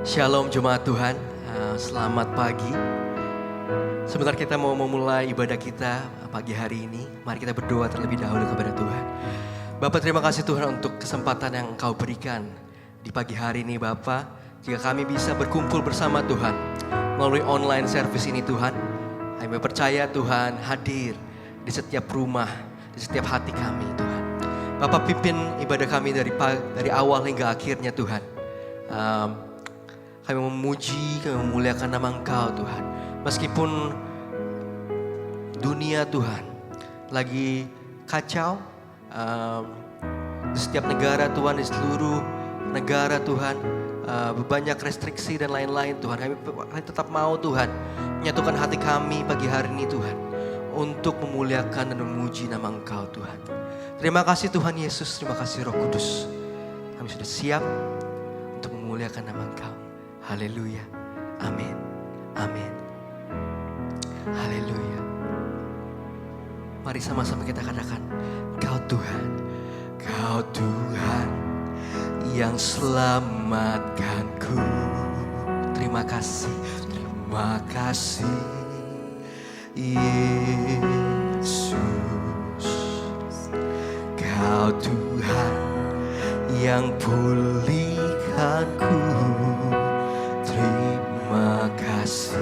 Shalom jemaat Tuhan, selamat pagi. Sebentar kita mau memulai ibadah kita pagi hari ini. Mari kita berdoa terlebih dahulu kepada Tuhan. Bapak, terima kasih Tuhan untuk kesempatan yang Engkau berikan di pagi hari ini Bapak. Jika kami bisa berkumpul bersama Tuhan melalui online service ini Tuhan, kami percaya Tuhan hadir di setiap rumah, di setiap hati kami Tuhan. Bapak, pimpin ibadah kami dari awal hingga akhirnya Tuhan. Kami memuji, kami memuliakan nama Engkau Tuhan. Meskipun dunia Tuhan lagi kacau, di setiap negara Tuhan, di seluruh negara Tuhan, banyak restriksi dan lain-lain Tuhan. Kami tetap mau Tuhan menyatukan hati kami pagi hari ini Tuhan, untuk memuliakan dan memuji nama Engkau Tuhan. Terima kasih Tuhan Yesus, terima kasih Roh Kudus. Kami sudah siap untuk memuliakan nama Engkau. Haleluya, amin, amin, haleluya. Mari sama-sama kita katakan, Kau Tuhan, Kau Tuhan yang selamatkanku. Terima kasih Yesus. Kau Tuhan yang pulihkanku. Terima kasih.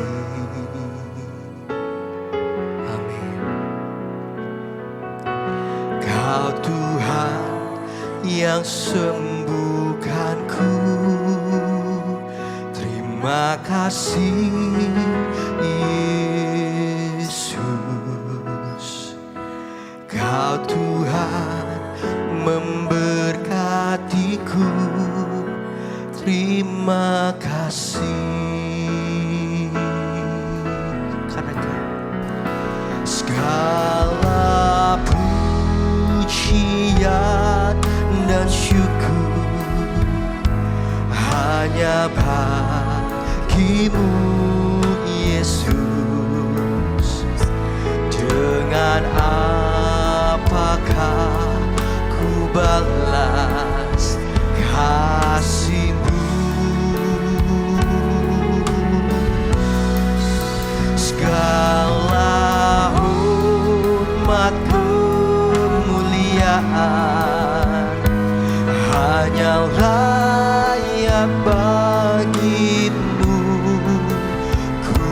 Amin. Kau Tuhan yang sembuhkanku. Terima kasih Yesus. Kau Tuhan memberkatiku. Terima kasih. Karena segala pujian dan syukur hanya bagimu Yesus. Dengan apakah ku balas kasih-Mu? Segala hormat kemuliaan hanya layak bagimu. Ku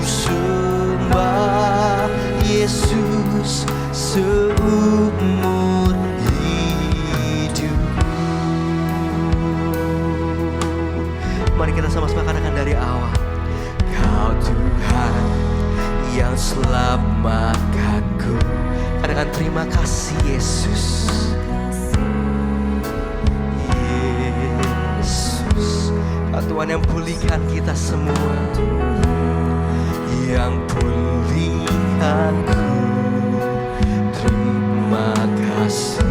sembah Yesus seumur hidupku. Mari kita sama-sama katakan dari awal. Kau Tuhan yang selamatkanku. Katakan terima kasih Yesus. Yesus, Kau Tuhan yang pulihkan kita semua, yang pulihkanku. Terima kasih.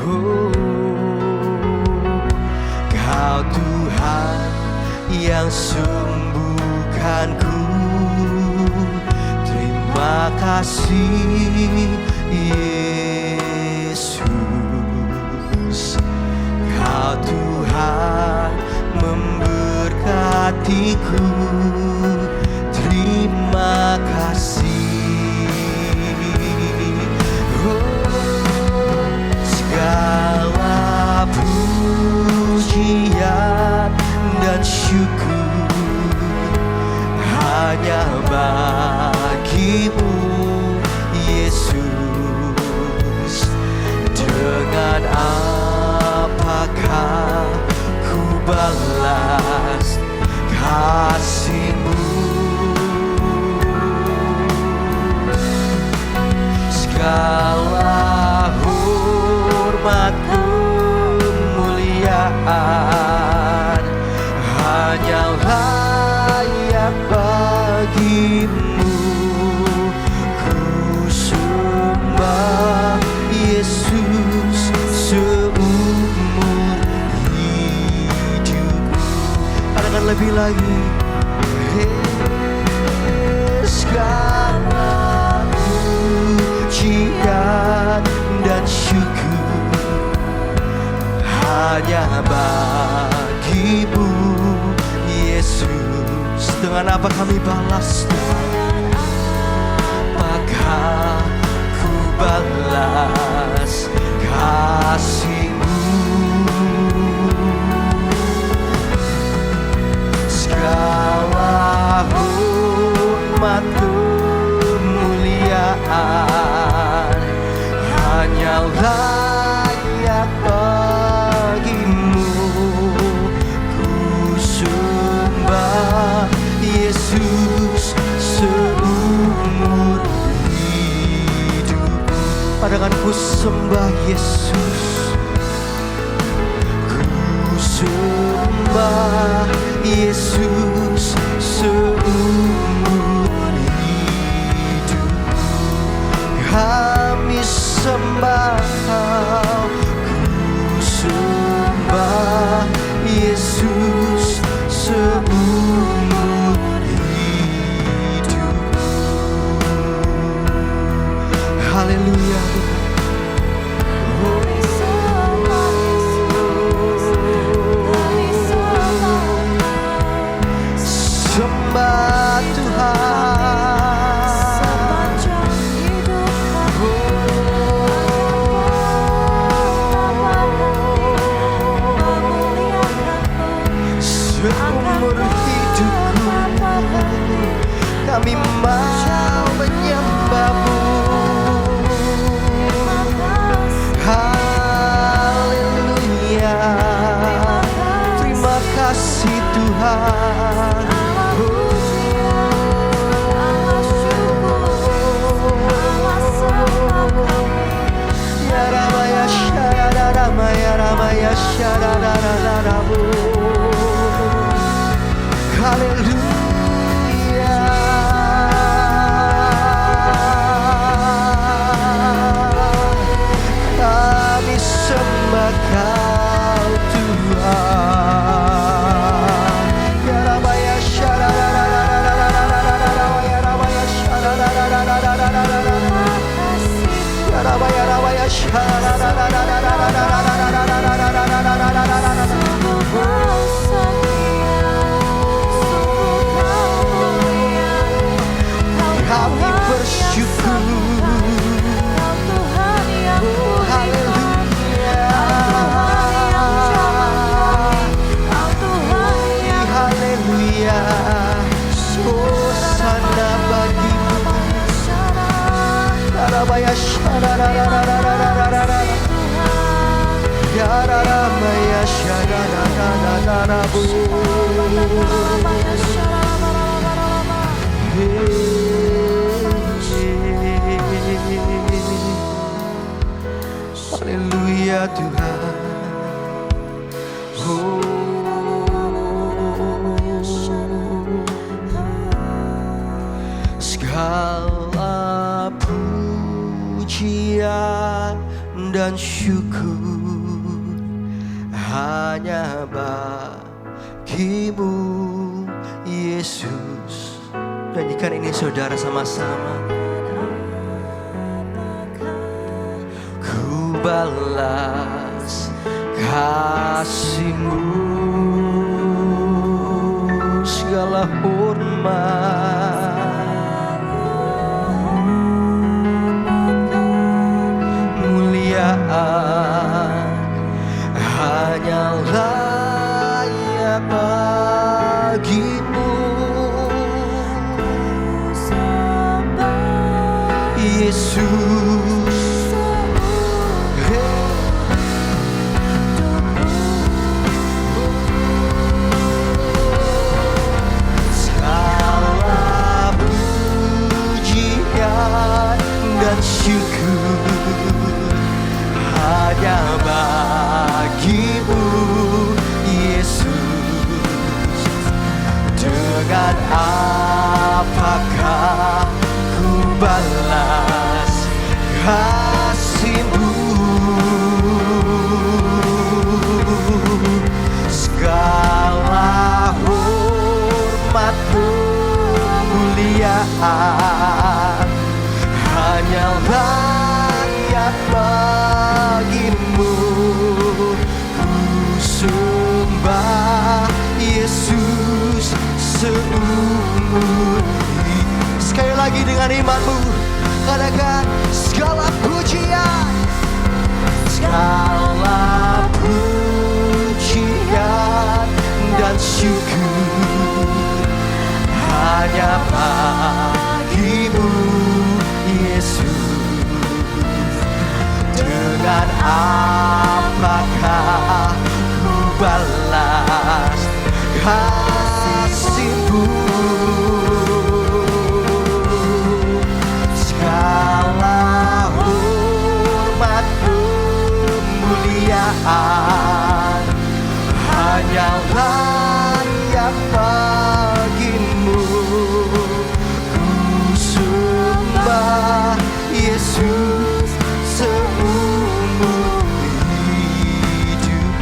Oh, Kau Tuhan yang sembuhkanku. Terima kasih Yesus. Kau Tuhan memberkatiku. Terima kasih. Oh, segala pujian dan syukur hanya bagimu Yesus. Dengan apakah ku balas kasih-Mu? Segala hormat kemuliaan hanya layak bagimu. Ku sembah Yesus seumur hidupku. Katakan lebih lagi. Segala pujian dan syukur hanya bagimu Yesus. Dengan apa kami balas Tuhan? Apakah ku balas kasih-Mu? Segala hormat kemuliaan hanya layak bagimu. Ku sembah Yesus seumur hidup. Katakan ku sembah Yesus. Ku sembah Yesus seumur hidup. Kami sembah, ku sembah Yesus seumur hidup. Haleluya. Sembah Tuhan sepanjang hidup kami. Seumur hidupku kami mau menyembah-Mu. Haleluya. Terima kasih Tuhan. Haleluya. Kami sembah Kau Tuhan. Ya Rabaya kami bersyukur. Oh haleluya. Haleluya. Oh sana bagimu. Karabaya syararararararararara. Yararamaya syararararararabu. Haleluya Tuhan. Segala pujian dan syukur hanya bagimu Yesus. Nyanyikan ini saudara sama-sama. Ku balas kasih-Mu, segala hormat muliaan hanya layak bagimu Yesus. Segala pujian dan syukur hanya bagimu Yesus. Dengan apakah ku balas kasih-Mu? Segala hormat kemuliaan hanya layak bagimu. Ku sembah dengan iman-Mu. Katakan segala pujian, segala pujian dan syukur hanya bagi-Mu Yesus. Dengan apakah ku balas kasih-Mu? Segala hormat kemuliaan hanyalah yang bagi-Mu. Ku sembah Yesus seumur hidup.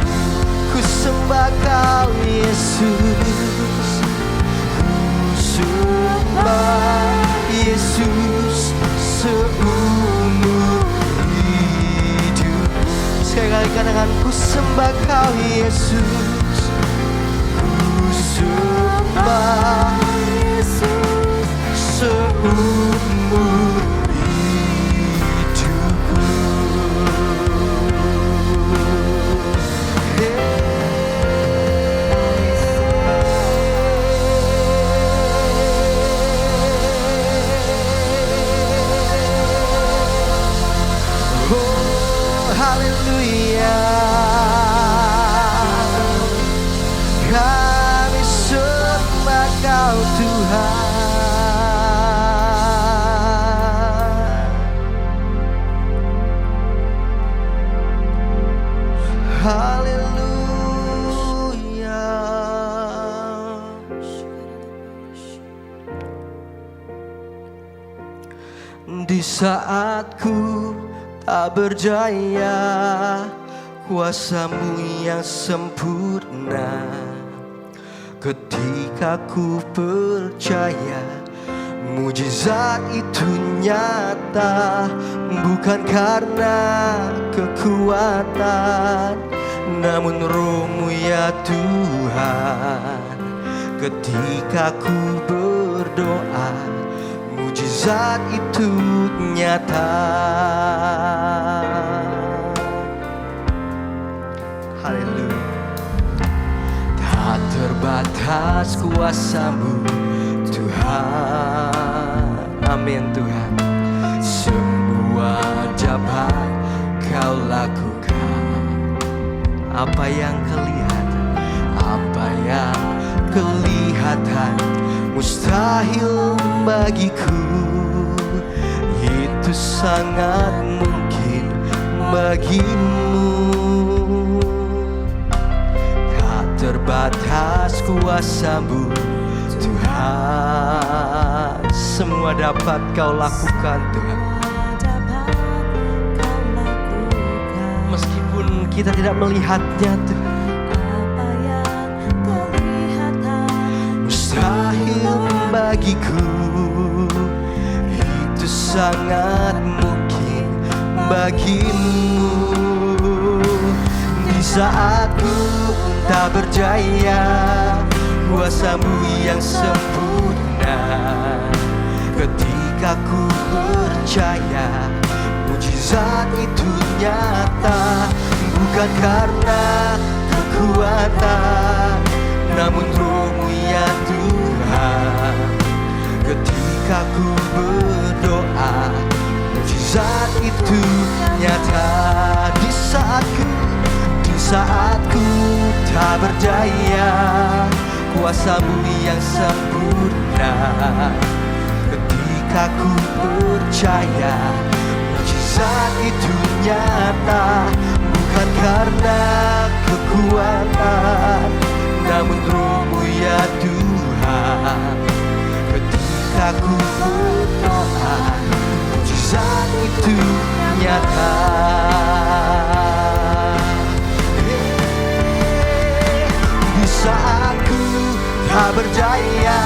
Ku sembah Kau Yesus. Ku sembah Yesus seumur hidup. Sekali kali katakan ku sembah Kau Yesus. Ku sembah Yesus seumur hidupku. Oh, haleluya. Kami sembah Kau Tuhan. Haleluya. Di saat ku tak berdaya, kuasa-Mu yang sempurna. Ketika ku percaya mujizat itu nyata, bukan karena kekuatan, namun Roh-Mu ya Tuhan. Ketika ku berdoa, mujizat itu nyata. Haleluya. Tak terbatas kuasa-Mu Tuhan. Amin Tuhan. Semua dapat Kau lakukan. Apa yang kelihatan, apa yang kelihatan mustahil bagiku, itu sangat mungkin bagimu. Tak terbatas kuasa-Mu Tuhan. Semua dapat Kau lakukan Tuhan. Meskipun kita tidak melihatnya Tuhan, mustahil bagiku, itu sangat mungkin bagimu. Di saat ku tak berdaya, kuasa-Mu yang sempurna. Ketika ku percaya mujizat itu nyata, bukan karena kekuatan, namun Roh-Mu ya Tuhan. Ketika ku berdoa, mujizat itu nyata. Di saat ku tak berdaya, kuasa-Mu yang sempurna. Ketika ku percaya mujizat itu nyata, bukan karena kekuatan, namun Roh-Mu ya Tuhan. Ketika ku berdoa, mujizat itu nyata. Di saat ku tak berdaya,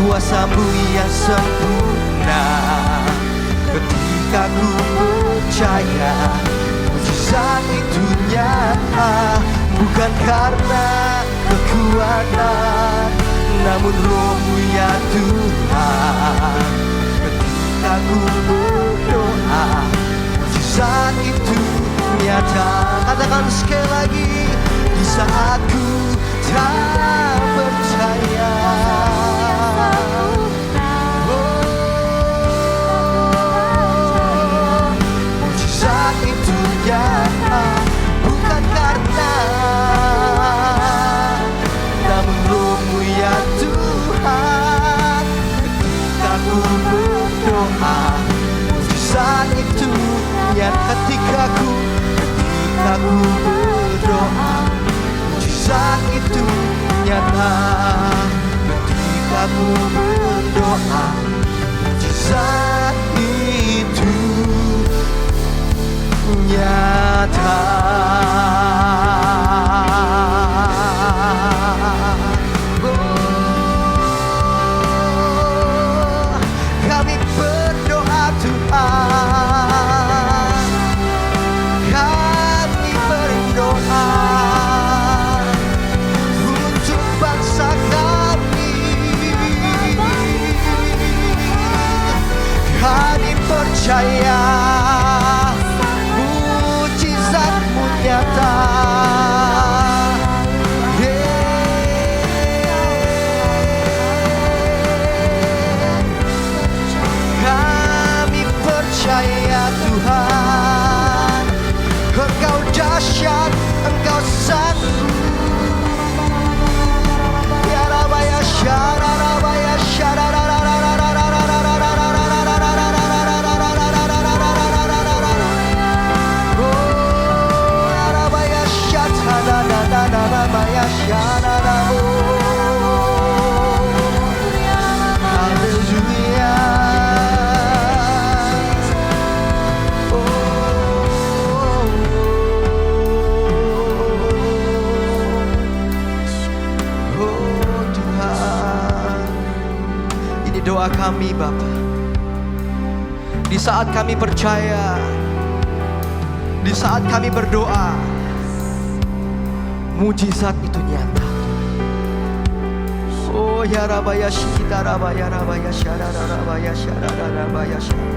kuasa-Mu yang sempurna. Ketika ku percaya mujizat itu nyata, bukan karena kekuatan, namun Roh-Mu ya Tuhan. ku berdoa, mujizat itu nyata. Katakan sekali lagi, di saat ku tak percaya. Mujizat itu nyata, bukan karena, namun Roh-Mu ya Tuhan. Ketika ku berdoa, mujizat itu nyata. Ketika ku berdoa, mujizat itu nyata. Ketika ku berdoa, mujizat itu nyata. Kami berdoa Tuhan, kami berdoa untuk bangsa kami. Kami percaya mujizat-Mu nyata. Kami percaya Tuhan, Engkau dahsyat, Engkau sanggup. Ya Rabaya Syara, Rabaya Syara, doa kami Bapa. Di saat kami percaya, di saat kami berdoa, mujizat itu nyata. Oh ya Rabaya Shikita Rabaya Rabaya Syara Rabaya Syara Rabaya Syara.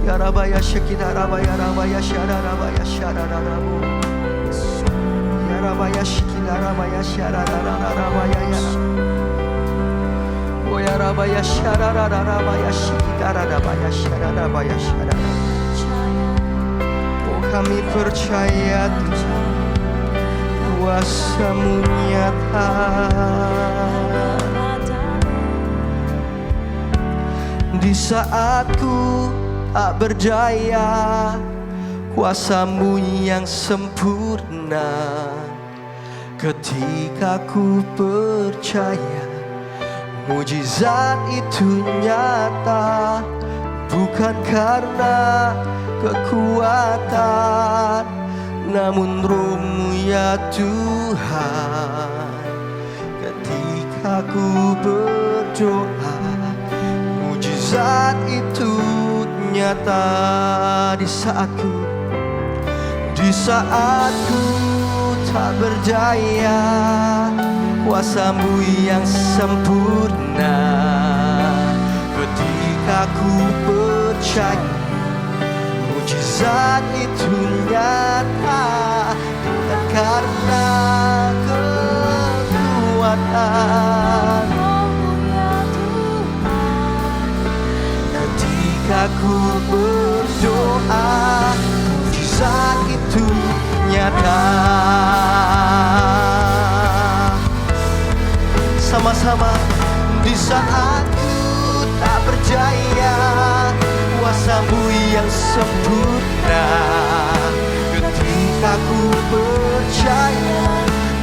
Ya Rabaya Shikita Rabaya Rabaya Syara Rabaya Syara Rabu. Ya Rabaya Shikita Rabaya Syara Rabaya ya. Oh ya Rabaya Syara Rabaya Shikita Rabaya Syara Rabaya Syara. Oh kami percaya Tuhan, kuasa-Mu nyata. Di saat ku tak berdaya, kuasa-Mu yang sempurna. Ketika ku percaya, mujizat itu nyata. Bukan karena kekuatan, namun Roh-Mu ya Tuhan. Ketika ku berdoa, mujizat itu nyata. Di saat ku tak berdaya, kuasa-Mu yang sempurna. Ketika ku percaya, mujizat itu nyata. Bukan karena kekuatan, ketika ku berdoa, mujizat itu nyata. Sama-sama, di saat ku tak percaya, kuasa-Mu yang sempurna. Ketika ku percaya,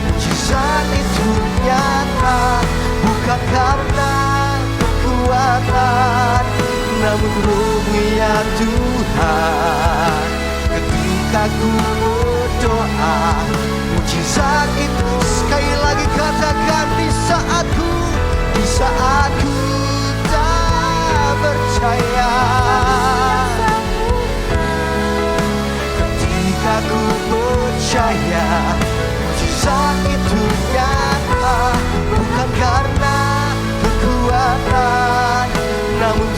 mujizat itu nyata. Bukan karena kekuatan, namun Roh-Mu ya Tuhan. Ketika ku berdoa, mujizat itu. Sekali lagi katakan, di saat ku tak percaya, ketika ku percaya, mujizat itu nyata. Bukan karena kekuatan, namun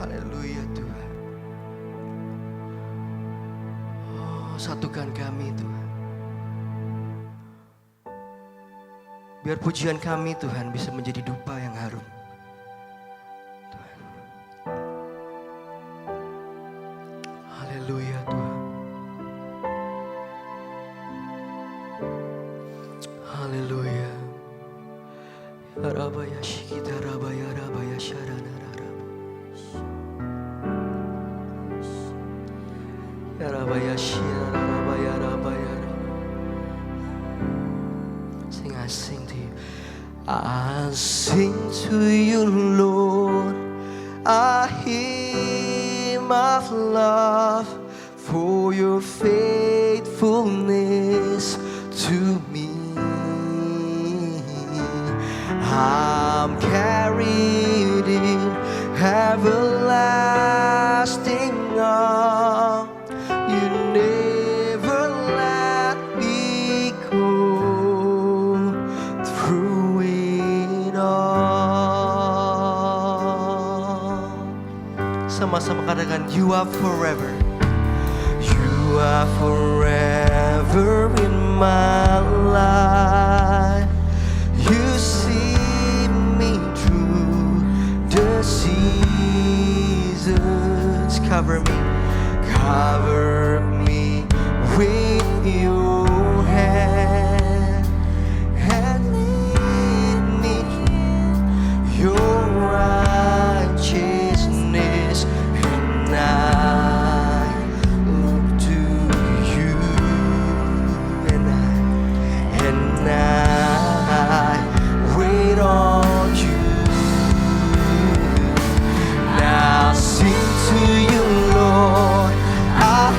Haleluya Tuhan. Oh, satukan kami Tuhan. Biar pujian kami Tuhan bisa menjadi dupa yang harum. Tuhan. Haleluya Tuhan. Haleluya. Rabaya shikita rabaya rabaya sharana rabaya. Rabaya shira rabaya rabaya. Sing, I sing to you. I sing to you, Lord, a hymn of love for your faithfulness to me. I'm carried in everlasting arms. You never let me go through it all. Sama-sama katakan, you are forever. You are forever in my life. You see me through the seasons. Cover me with your hand and lead me through your righteousness, and I look to you, and I wait on you. Now sing to you, Lord, I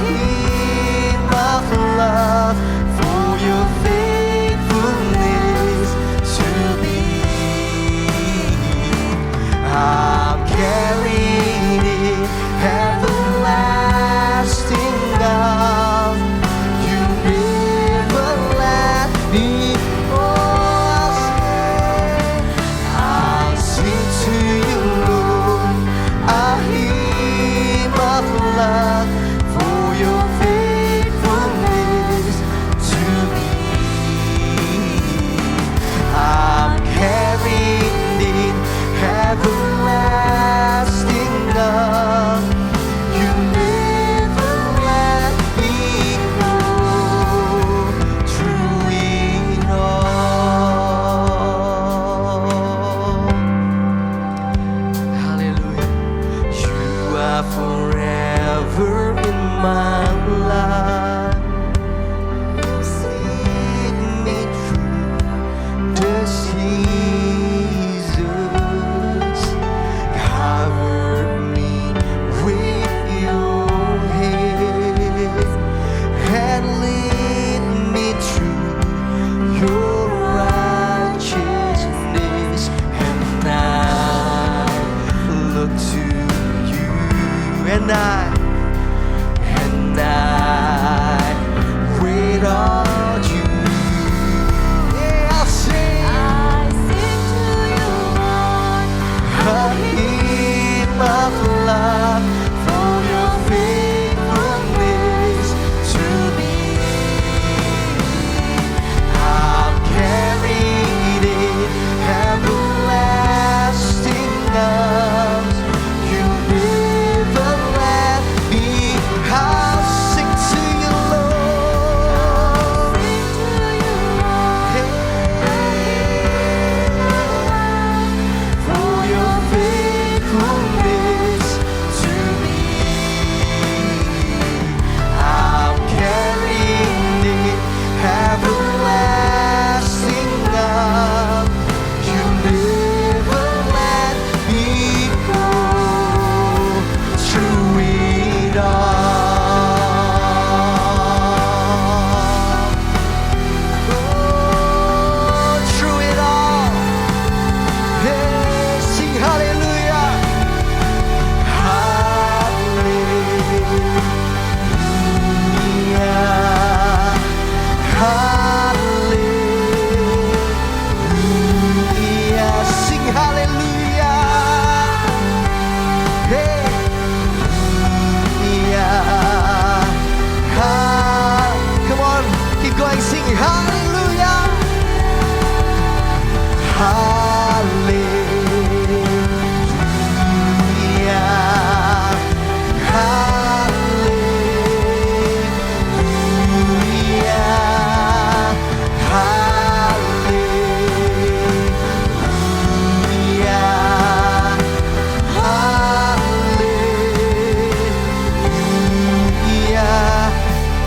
go and sing hallelujah. Hallelujah. Hallelujah. Hallelujah.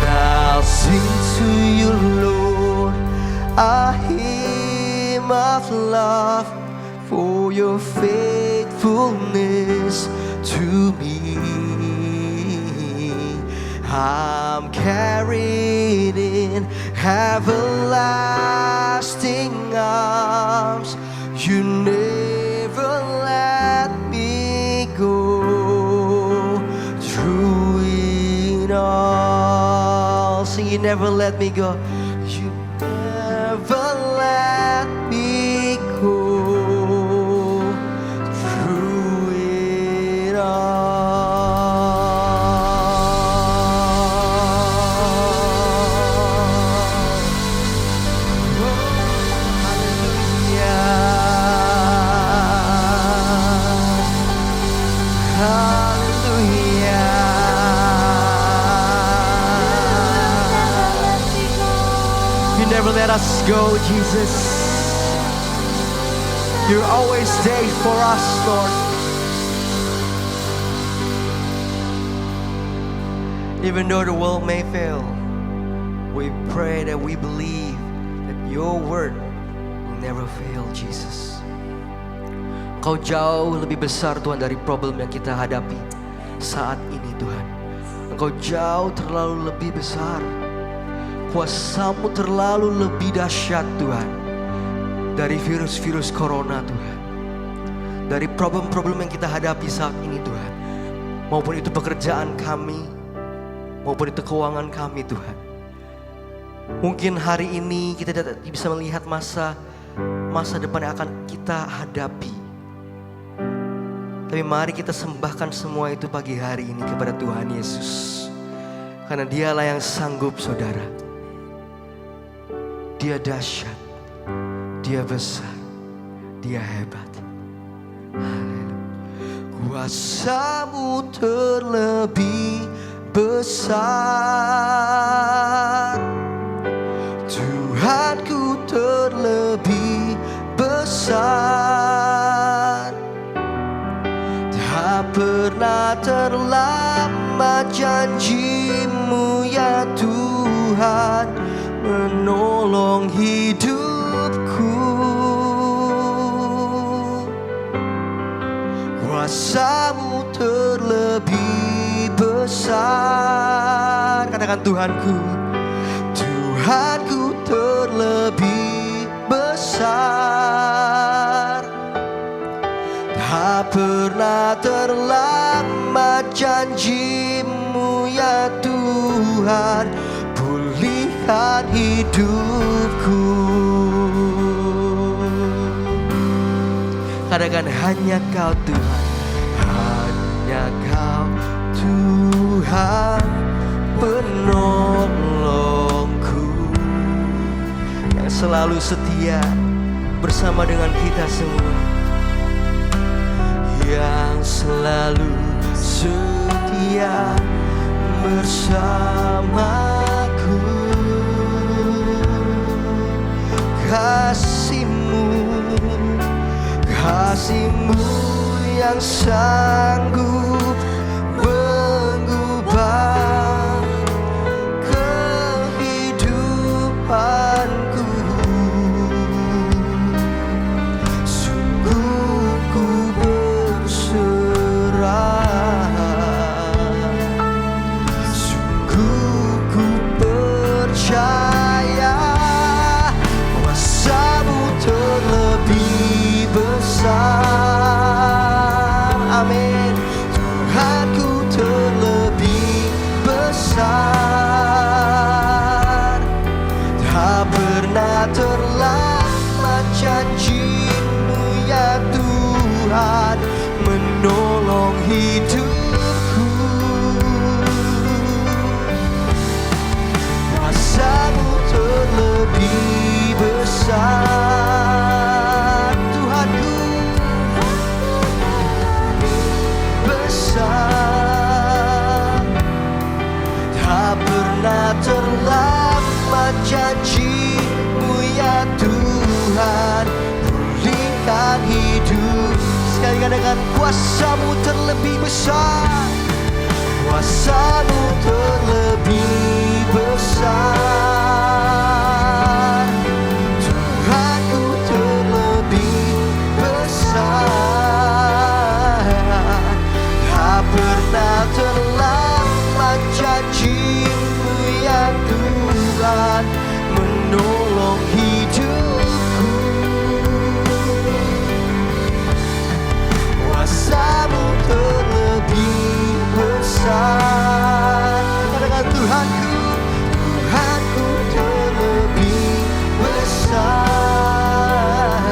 I'll sing to you, Lord, a hymn of love for your faithfulness to me. I'm carried in everlasting arms. You never let me go. Through it all, sing, you never let me go. You never let me go. Through it You never let us go, Jesus. You're always there for us, Lord. Even though the world may fail, we pray that we believe that your word will never fail, Jesus. Engkau jauh lebih besar, Tuhan, dari problem yang kita hadapi saat ini, Tuhan. Engkau jauh terlalu lebih besar. Kuasa-Mu terlalu lebih dahsyat, Tuhan, dari virus-virus corona, Tuhan. Dari problem-problem yang kita hadapi saat ini, Tuhan. Maupun itu pekerjaan kami, maupun itu keuangan kami, Tuhan. Mungkin hari ini kita tidak bisa melihat masa depan yang akan kita hadapi. Tapi mari kita sembahkan semua itu pagi hari ini kepada Tuhan Yesus. Karena Dialah yang sanggup, saudara. Dia dahsyat, Dia besar, Dia hebat. Kuasa-Mu terlebih besar, Tuhanku terlebih besar. Tak pernah terlambat janji-Mu ya Tuhan, menolong hidupku. Kuasa-Mu terlebih besar. Katakan, Tuhanku, Tuhanku terlebih besar. Tak pernah terlambat janji-Mu ya Tuhan, pulihkan hidupku. Katakan, hanya Kau Tuhan, hanya Kau Tuhan penolongku, yang selalu setia bersama dengan kita semua, yang selalu setia bersamaku. Kasih-Mu yang sanggup mengubah kehidupanku. Sungguh ku berserah, sungguh ku percaya. Kuasa-Mu terlebih besar. Amin. Tuhanku terlebih besar. Tak pernah terlambat janji-Mu ya Tuhan, menolong hidupku. Kuasa-Mu terlebih janji-Mu ya Tuhan, pulihkan hidup. Sekali katakan, kuasa-Mu terlebih besar, kuasa-Mu terlebih besar, Tuhanku terlebih besar. Tak pernah terlambat janji-Mu ya Tuhan, menolong hidupku. Kuasa-Mu terlebih besar. Katakan, Tuhanku, Tuhanku terlebih besar.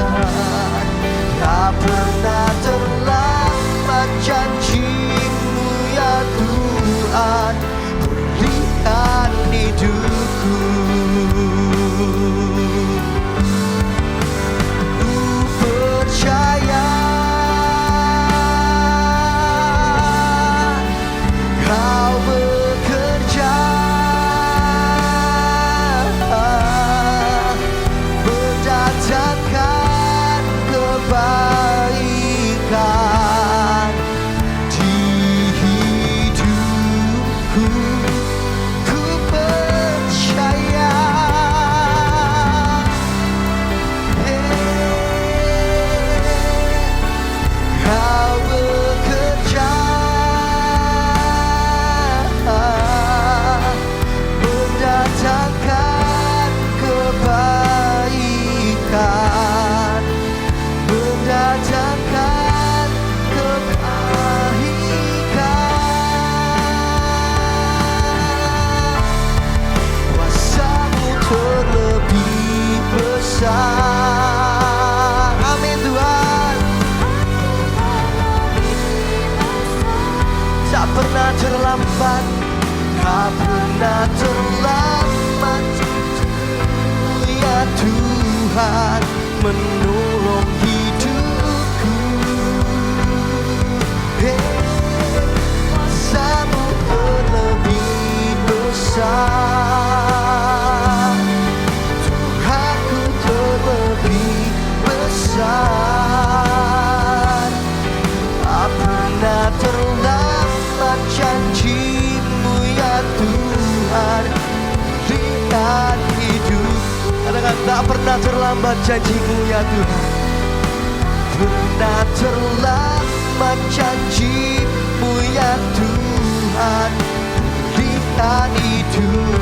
Tak pernah terlambat janji-Mu ya Tuhan, pulihkan hidupku. Ku percaya Kau bekerja mendatangkan kebaikan di hidupku. Ku percaya Kau bekerja mendatangkan kebaikan, mendatangkan kebaikan. Kuasa-Mu terlebih besar. Amin Tuhan. Tak pernah terlambat, tak pernah terlambat ya Tuhan, menolong hidupku. Kuasa-Mu terlebih besar, Tuhanku terlebih besar. Tak pernah terlambat janji-Mu ya Tuhan, berikan hidup. Katakan, tak pernah terlambat janji-Mu ya Tuhan, pernah terlambat janji-Mu ya Tuhan, berikan hidup.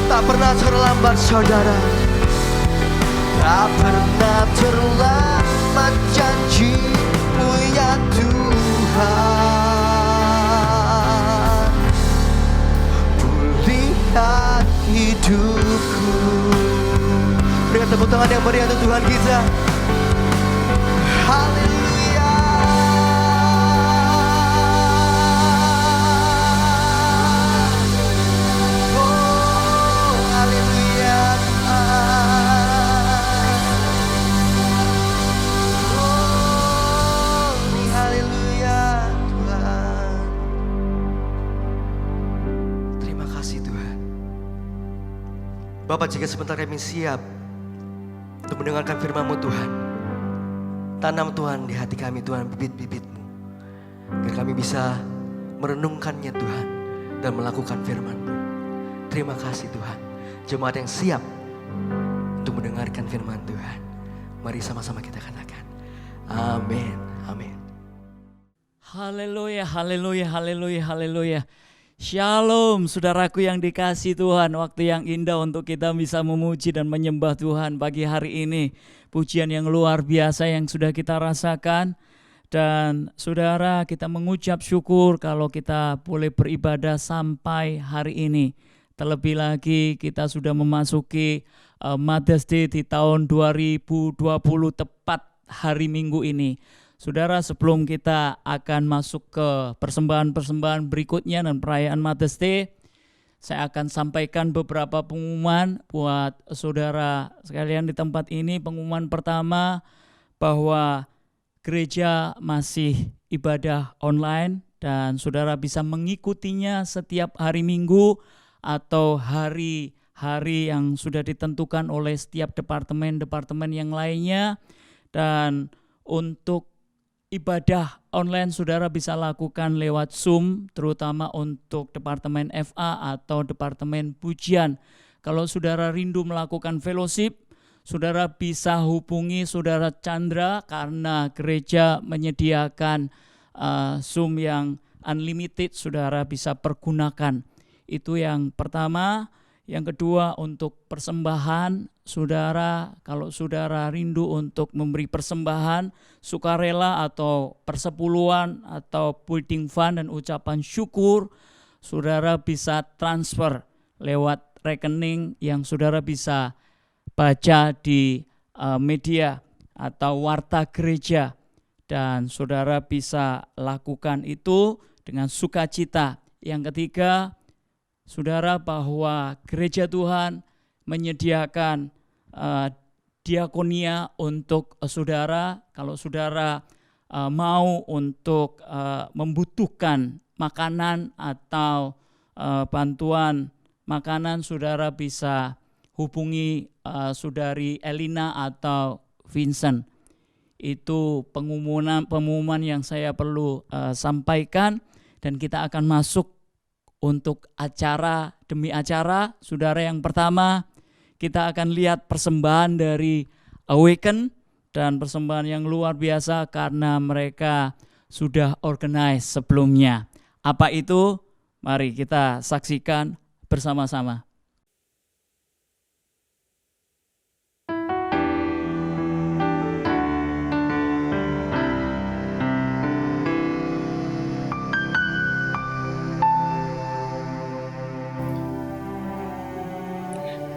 Tak pernah terlambat saudara, tak pernah terlambat janji-Mu ya Tuhan, pulihkan hidupku. Berikan tepuk tangan yang meriah untuk Tuhan kita. Haleluya. Oh, haleluya. Oh, haleluya Tuhan. Terima kasih Tuhan. Bapak, jika sebentar kami siap untuk mendengarkan firman-Mu Tuhan, tanam Tuhan di hati kami Tuhan bibit-bibit-Mu, agar kami bisa merenungkannya Tuhan dan melakukan firman-Mu. Terima kasih Tuhan. Jemaat yang siap untuk mendengarkan firman Tuhan, mari sama-sama kita katakan amin, amin. Haleluya, haleluya, haleluya, haleluya. Shalom saudaraku yang dikasihi Tuhan, waktu yang indah untuk kita bisa memuji dan menyembah Tuhan pagi hari ini. Pujian yang luar biasa yang sudah kita rasakan. Dan saudara, kita mengucap syukur kalau kita boleh beribadah sampai hari ini. Terlebih lagi kita sudah memasuki Mother's Day di tahun 2020 tepat hari Minggu ini. Saudara, sebelum kita akan masuk ke persembahan-persembahan berikutnya dan perayaan Mother's Day, saya akan sampaikan beberapa pengumuman buat saudara sekalian di tempat ini. Pengumuman pertama, bahwa gereja masih ibadah online dan saudara bisa mengikutinya setiap hari Minggu atau hari hari yang sudah ditentukan oleh setiap departemen-departemen yang lainnya. Dan untuk ibadah online saudara bisa lakukan lewat Zoom, terutama untuk departemen FA atau departemen pujian. Kalau saudara rindu melakukan fellowship, saudara bisa hubungi saudara Chandra karena gereja menyediakan Zoom yang unlimited, saudara bisa pergunakan. Itu yang pertama. Yang kedua, untuk persembahan, saudara, kalau saudara rindu untuk memberi persembahan, sukarela atau persepuluhan atau building fund dan ucapan syukur, saudara bisa transfer lewat rekening yang saudara bisa baca di media atau warta gereja. Dan saudara bisa lakukan itu dengan sukacita. Yang ketiga, saudara, bahwa gereja Tuhan menyediakan diakonia untuk saudara. Kalau saudara mau untuk membutuhkan makanan atau bantuan makanan, saudara bisa hubungi saudari Elina atau Vincent. Itu pengumuman yang saya perlu sampaikan, dan kita akan masuk untuk acara demi acara. Saudara, yang pertama kita akan lihat persembahan dari Awaken, dan persembahan yang luar biasa karena mereka sudah organize sebelumnya. Apa itu? Mari kita saksikan bersama-sama.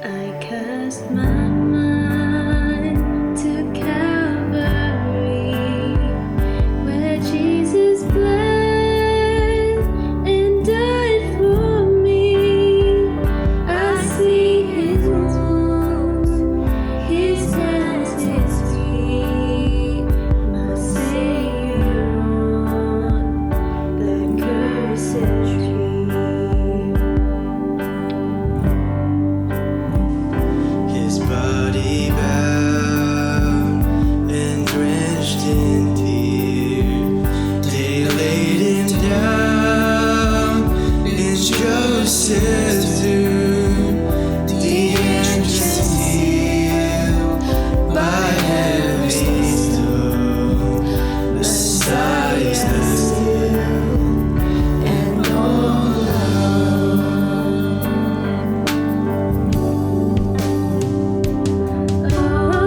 I cast my mind to Calvary, where Jesus bled and died for me. I see His wounds, His hands, His feet, my Savior on the cursed tree. His body bound and drenched in tears, they laid him down in Joseph's tomb. The entrance sealed by heavy stone. The Messiah still and all alone. Oh,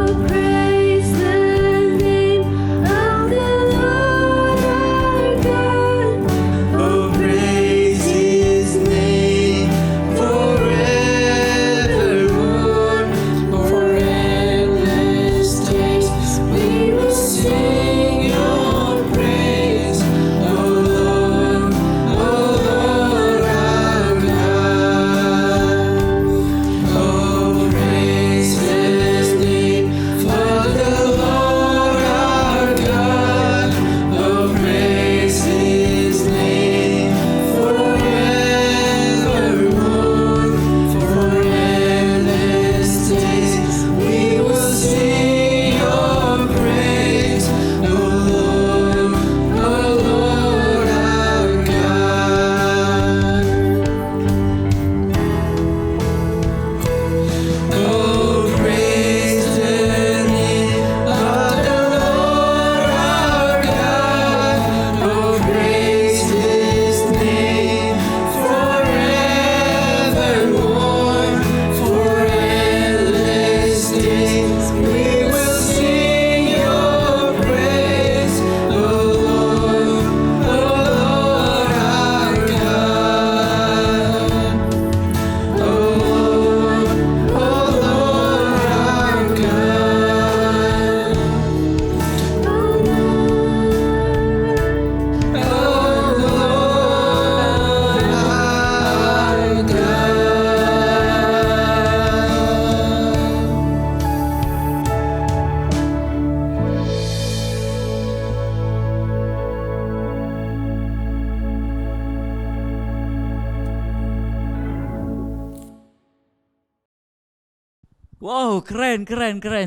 Wow, keren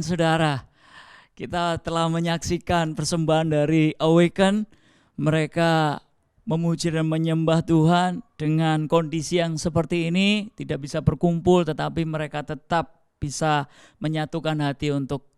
saudara. Kita telah menyaksikan persembahan dari Awaken. Mereka memuji dan menyembah Tuhan dengan kondisi yang seperti ini. Tidak bisa berkumpul, tetapi mereka tetap bisa menyatukan hati untuk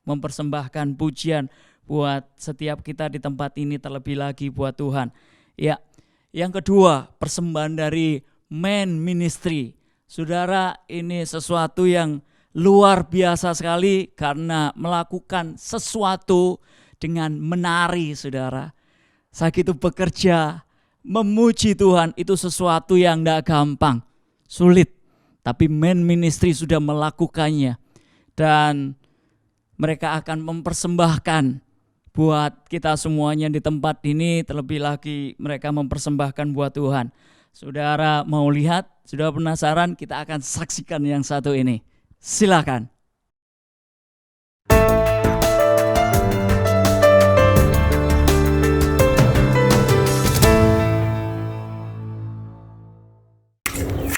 mempersembahkan pujian buat setiap kita di tempat ini, terlebih lagi buat Tuhan. Ya, yang kedua, persembahan dari Men Ministry. Saudara, ini sesuatu yang luar biasa sekali karena melakukan sesuatu dengan menari, saudara. Saat itu bekerja, memuji Tuhan itu sesuatu yang tidak gampang, sulit. Tapi Men Ministry sudah melakukannya. Dan mereka akan mempersembahkan buat kita semuanya di tempat ini. Terlebih lagi mereka mempersembahkan buat Tuhan. Saudara mau lihat? Sudah penasaran? Kita akan saksikan yang satu ini. Silakan.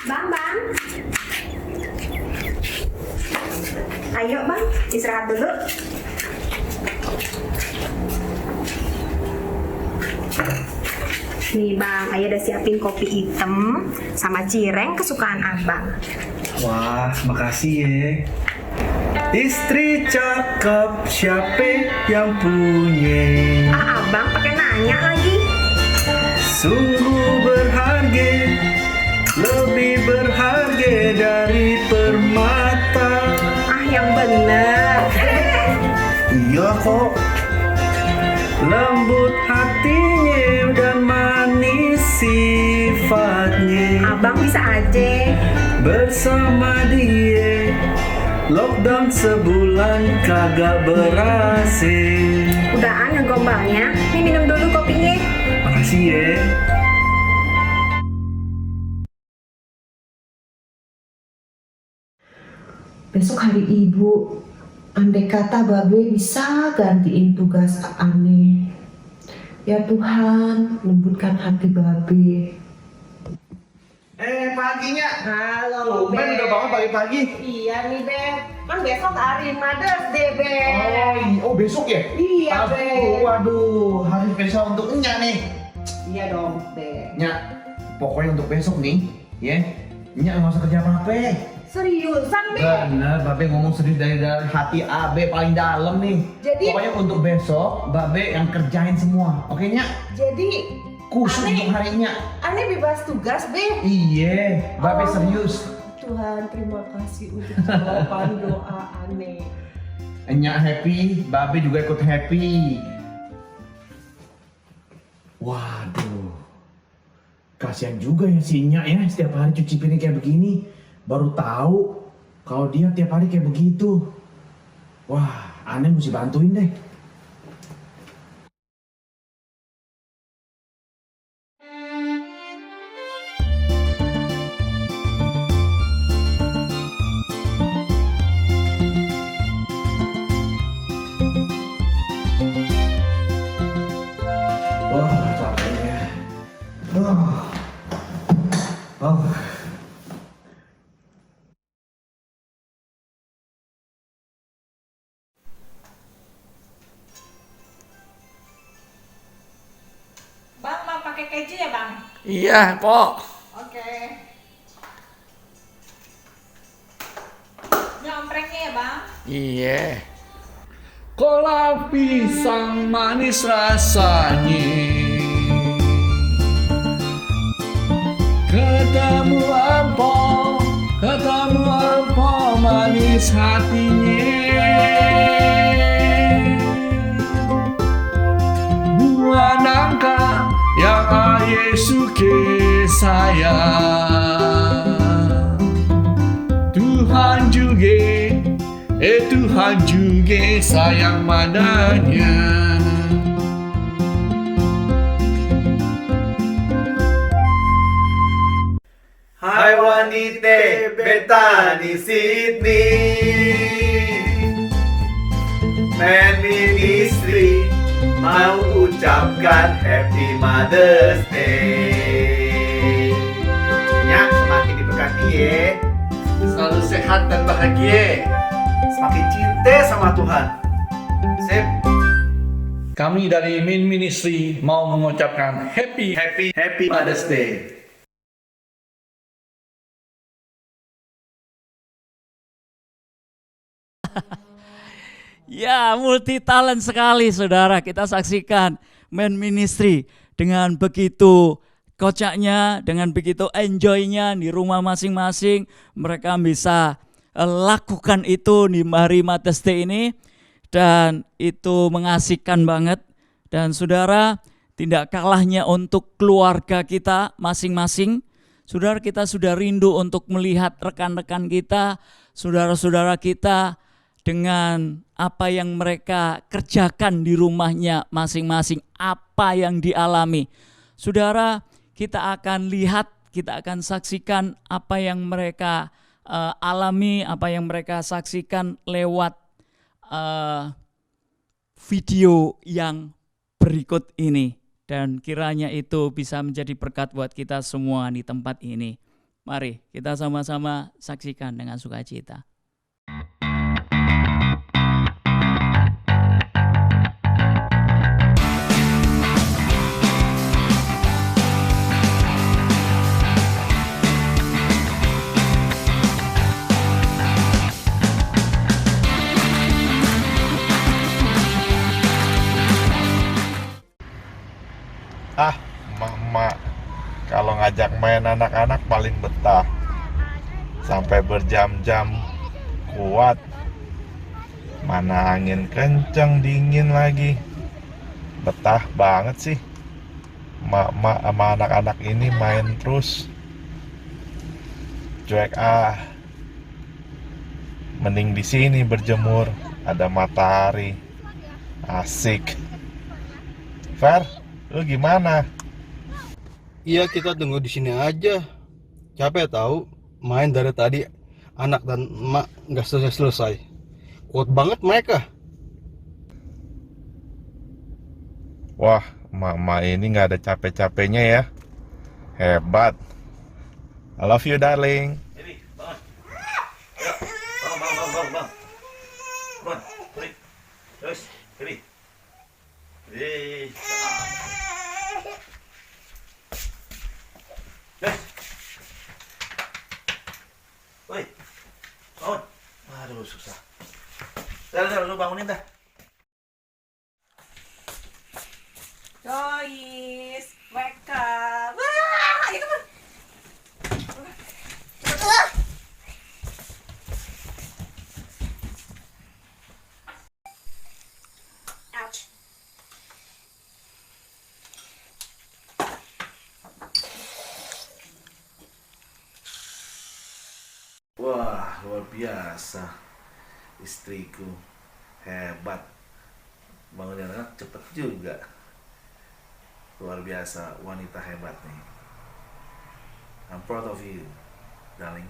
Bang. Ayo bang, istirahat dulu. Nih bang, Ayah udah siapin kopi hitam sama cireng kesukaan abang. Wah, makasih ya. Istri cakep siapa yang punya? Abang pakai nanya lagi. Sungguh berharga, lebih berharga dari permata. Yang bener. Iya kok. Lembut hatinya dan manis sifatnya. Abang bisa aja. Bersama dia lockdown sebulan kagak berhasil. Udahan ngegombalnya. Nih minum dulu kopinya. Makasih ya. Besok hari ibu, andai kata Babe bisa gantiin tugas Ane. Ya Tuhan, lembutkan hati Babe. Paginya. Halo, Ben udah bangun pagi-pagi. Iya nih, Beb. Kan besok hari Mother's Day, Beb. Oh besok ya? Iya, Beb. Waduh, hari spesial untuk Nya nih. Iya dong, Beb. Nya, pokoknya untuk besok nih, ya. Nya nggak usah kerja apa-apa. Seriusan, Beb? Bener, Babe ngomong serius dari hati Abe paling dalam nih. Jadi- pokoknya untuk besok, Babe yang kerjain semua. Oke, Nya? Jadi, Khusus Ane- untuk harinya. Ane bebas tugas, Beb. Iya, Babe Oh. serius. Tuhan, terima kasih untuk jawaban doa Ane. Nya happy, Babe juga ikut happy. Waduh, kasihan juga ya si Nya ya, setiap hari cuci piring kayak begini. Baru tahu kalau dia tiap hari kayak begitu. Wah, Ane mesti bantuin deh. Wah, capeknya. Oh. Bang, mau pakai keju ya bang? Iya, Pok. Oke. Nyomprengnya ya bang? Iya. Kolak pisang manis rasanya, ketemu apa manis hatinya. Buah nangka yang Yesus sayang. Tuhan juga sayang madanya. Hai wanita Betani Sydney, Men Ministry mau ucapkan Happy Mother's Day. Ya, semakin diberkati ya. Selalu sehat sehat dan bahagia. Semakin cinta sama Tuhan. Sip. Kami dari Main Ministry mau mengucapkan Happy Mother's Day. Ya, multi talent sekali saudara. Kita saksikan Main Ministry dengan begitu kocaknya, dengan begitu enjoy-nya di rumah masing-masing. Mereka bisa lakukan itu di hari Mother's Day ini. Dan itu mengasihkan banget. Dan saudara, tidak kalahnya untuk keluarga kita masing-masing. Saudara, kita sudah rindu untuk melihat rekan-rekan kita, saudara-saudara kita dengan apa yang mereka kerjakan di rumahnya masing-masing, apa yang dialami. Saudara, kita akan lihat, kita akan saksikan apa yang mereka alami, apa yang mereka saksikan lewat video yang berikut ini. Dan kiranya itu bisa menjadi berkat buat kita semua di tempat ini. Mari kita sama-sama saksikan dengan sukacita. Emak kalau ngajak main anak-anak paling betah sampai berjam-jam kuat, mana angin kenceng dingin lagi, betah banget sih emak sama anak-anak ini main terus. Cuek mending di sini berjemur, ada matahari, asik. Fer, lu gimana? Iya, kita tunggu di sini aja. Capek tahu, main dari tadi anak dan emak nggak selesai. Kuat banget mereka. Wah, emak ini nggak ada capek-capeknya ya. Hebat. I love you, darling. Woi, bangun. Aduh, susah. Dah, lu bangunin dah. Joyce, wake up. Wah, ayo teman. Ouch. Wah, luar biasa. Istriku hebat. Bangunin anak cepet juga. Luar biasa, wanita hebat nih. I'm proud of you, darling.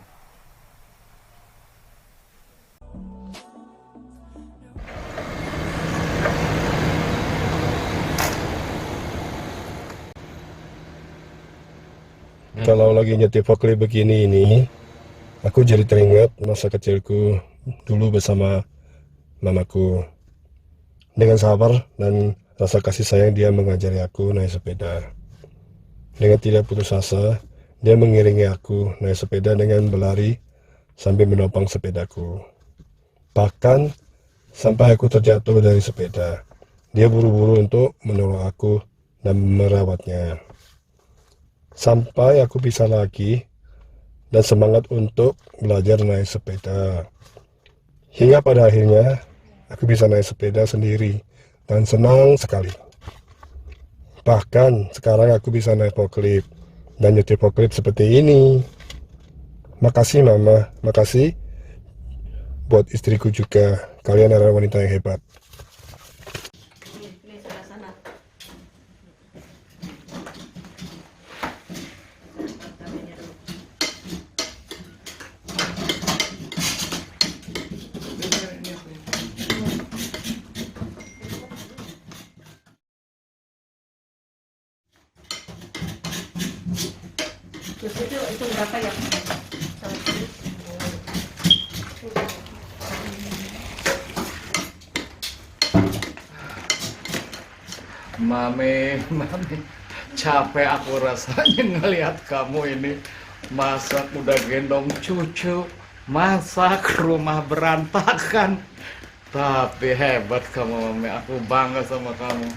Kalau lagi nyetir forklift begini ini, aku jadi teringat masa kecilku dulu bersama mamaku. Dengan sabar dan rasa kasih sayang dia mengajari aku naik sepeda. Dengan tidak putus asa, dia mengiringi aku naik sepeda dengan berlari sambil menopang sepedaku. Bahkan sampai aku terjatuh dari sepeda, dia buru-buru untuk menolong aku dan merawatnya. Sampai aku bisa lagi dan semangat untuk belajar naik sepeda. Hingga pada akhirnya aku bisa naik sepeda sendiri dan senang sekali. Bahkan sekarang aku bisa naik forklift dan nyetir forklift seperti ini. Makasih mama, makasih buat istriku juga. Kalian adalah wanita yang hebat. Terus itu berapa ya? Mami, capek aku rasanya ngelihat kamu ini masak udah gendong cucu, masak rumah berantakan. Tapi hebat kamu, Mami. Aku bangga sama kamu.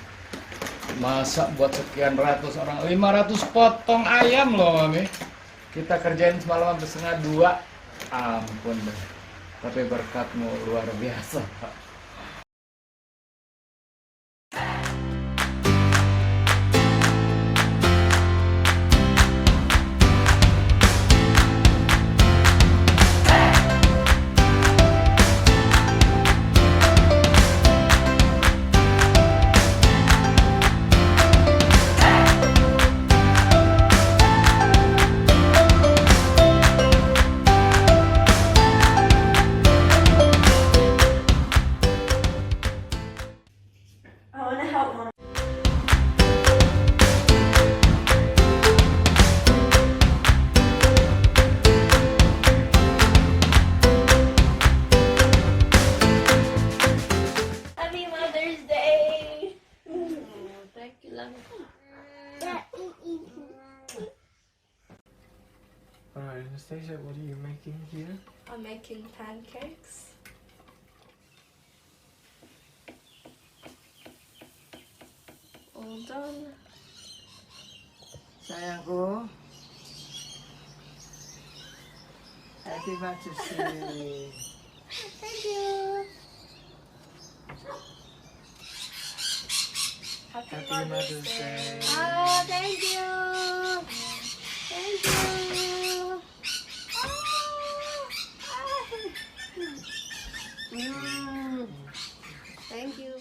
Masak buat sekian ratus orang, 500 potong ayam loh, Mami. Kita kerjain semalam sampai 1:30. Ampun deh. Tapi berkatmu luar biasa, Pak. I want to help Mom. Happy Mother's Day! Thank you, love. Alright, Anastasia, what are you making here? I'm making pancakes. All done. Sayangku, Happy Mother's Day. Thank you. Happy Mother's Day. Oh, thank you. Thank you. Thank you.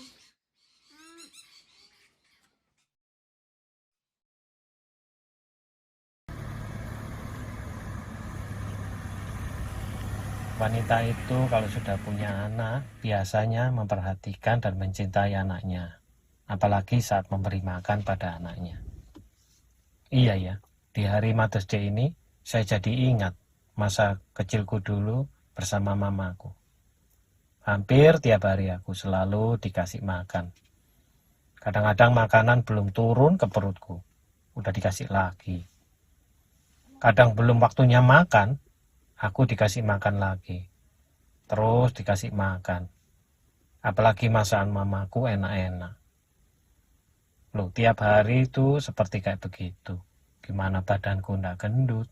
Wanita itu kalau sudah punya anak, biasanya memperhatikan dan mencintai anaknya, apalagi saat memberi makan pada anaknya. Iya ya, di hari Mother's Day ini, saya jadi ingat masa kecilku dulu bersama mamaku. Hampir tiap hari aku selalu dikasih makan. Kadang-kadang makanan belum turun ke perutku, udah dikasih lagi. Kadang belum waktunya makan, aku dikasih makan lagi, terus dikasih makan. Apalagi masakan mamaku enak-enak. Loh, tiap hari itu seperti kayak begitu. Gimana badanku ndak gendut.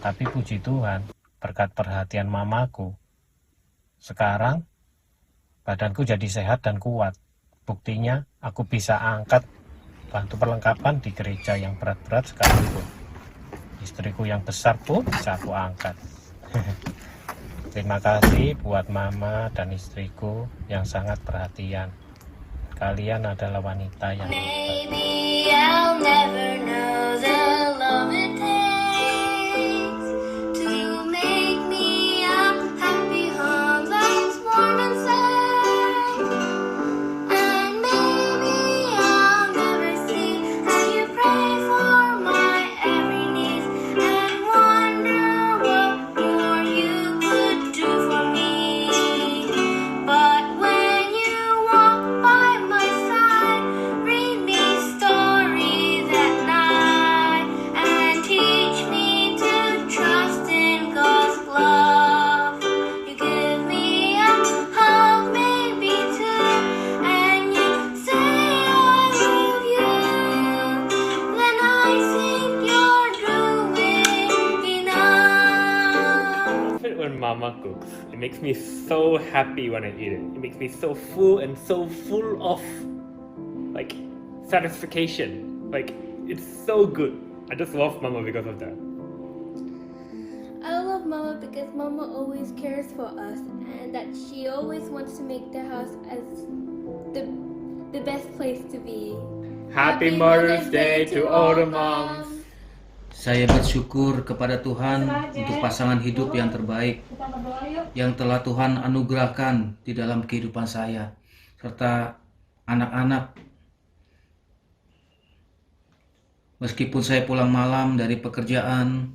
Tapi puji Tuhan, berkat perhatian mamaku, sekarang badanku jadi sehat dan kuat. Buktinya aku bisa angkat bantu perlengkapan di gereja yang berat-berat sekalipun. Istriku yang besar pun bisa aku angkat. Terima kasih buat mama dan istriku yang sangat perhatian. Kalian adalah wanita yang Maybe I'll never know the love it takes to make me a happy home that's warm and safe. And maybe I'll never see how you pray for my every need and wonder what more you could do for me. But when you walk by my side, read me stories at night and teach me to trust in God's love. You give me a hug, maybe two, and you say I love you. Then I think you're doing enough. When mama cooks, it makes me so happy when I eat it. It makes me so full and so full of like satisfaction. Like it's so good. I just love mama because of that. I love Mama because Mama always cares for us and that she always wants to make the house as the best place to be. Happy Mother's Day to all the moms. Saya bersyukur kepada Tuhan untuk pasangan hidup yang terbaik yang telah Tuhan anugerahkan di dalam kehidupan saya, serta anak-anak. Meskipun saya pulang malam dari pekerjaan,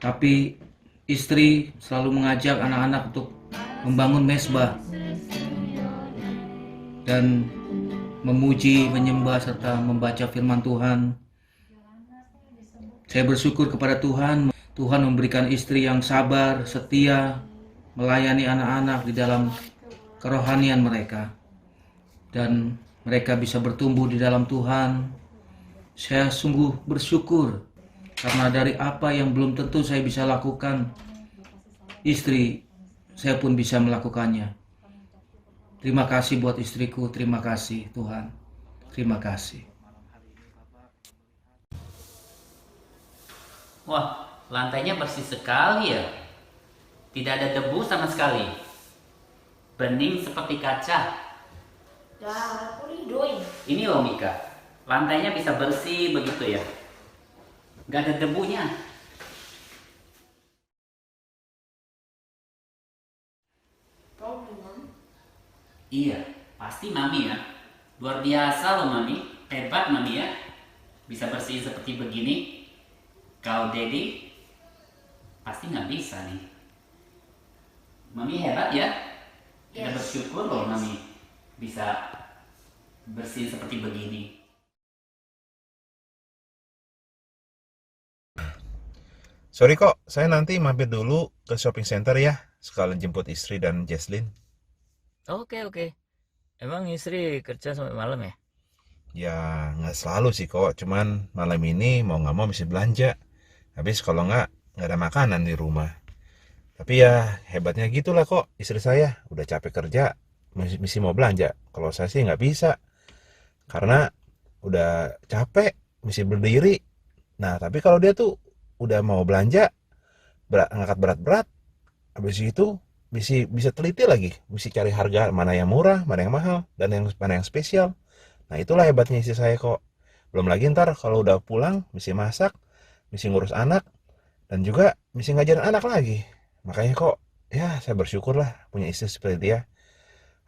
tapi istri selalu mengajak anak-anak untuk membangun mesbah. dan memuji, menyembah, serta membaca firman Tuhan. Saya bersyukur kepada Tuhan. Tuhan memberikan istri yang sabar, setia, melayani anak-anak di dalam kerohanian mereka. Dan mereka bisa bertumbuh di dalam Tuhan. Saya sungguh bersyukur karena dari apa yang belum tentu saya bisa lakukan, istri saya pun bisa melakukannya. Terima kasih buat istriku, terima kasih Tuhan, terima kasih. Wah, lantainya bersih sekali ya. Tidak ada debu sama sekali. Bening seperti kaca. Dah, aku ridoin. Ini loh Mika, lantainya bisa bersih begitu ya. Gak ada debunya. Kau bilang? Iya, pasti Mami ya. Luar biasa loh Mami, hebat Mami ya. Bisa bersih seperti begini. Kalau Daddy pasti nggak bisa nih. Mami hebat ya. Kita bersyukur loh Mami bisa bersih seperti begini. Sorry kok, saya nanti mampir dulu ke shopping center ya, sekalian jemput istri dan Jesslyn. Oke. Emang istri kerja sampai malam ya? Ya nggak selalu sih kok, cuman malam ini mau nggak mau mesti belanja. Habis kalau nggak ada makanan di rumah. Tapi ya hebatnya gitulah kok istri saya, udah capek kerja, mesti mau belanja. Kalau saya sih nggak bisa, karena udah capek, mesti berdiri. Nah tapi kalau dia tuh udah mau belanja, ngangkat berat-berat, habis itu bisa teliti lagi, bisa cari harga mana yang murah, mana yang mahal, dan mana yang spesial. Nah itulah hebatnya istri saya kok. Belum lagi ntar kalau udah pulang, mesti masak, mesti ngurus anak, dan juga mesti ngajarin anak lagi. Makanya kok, ya saya bersyukur lah punya istri seperti dia.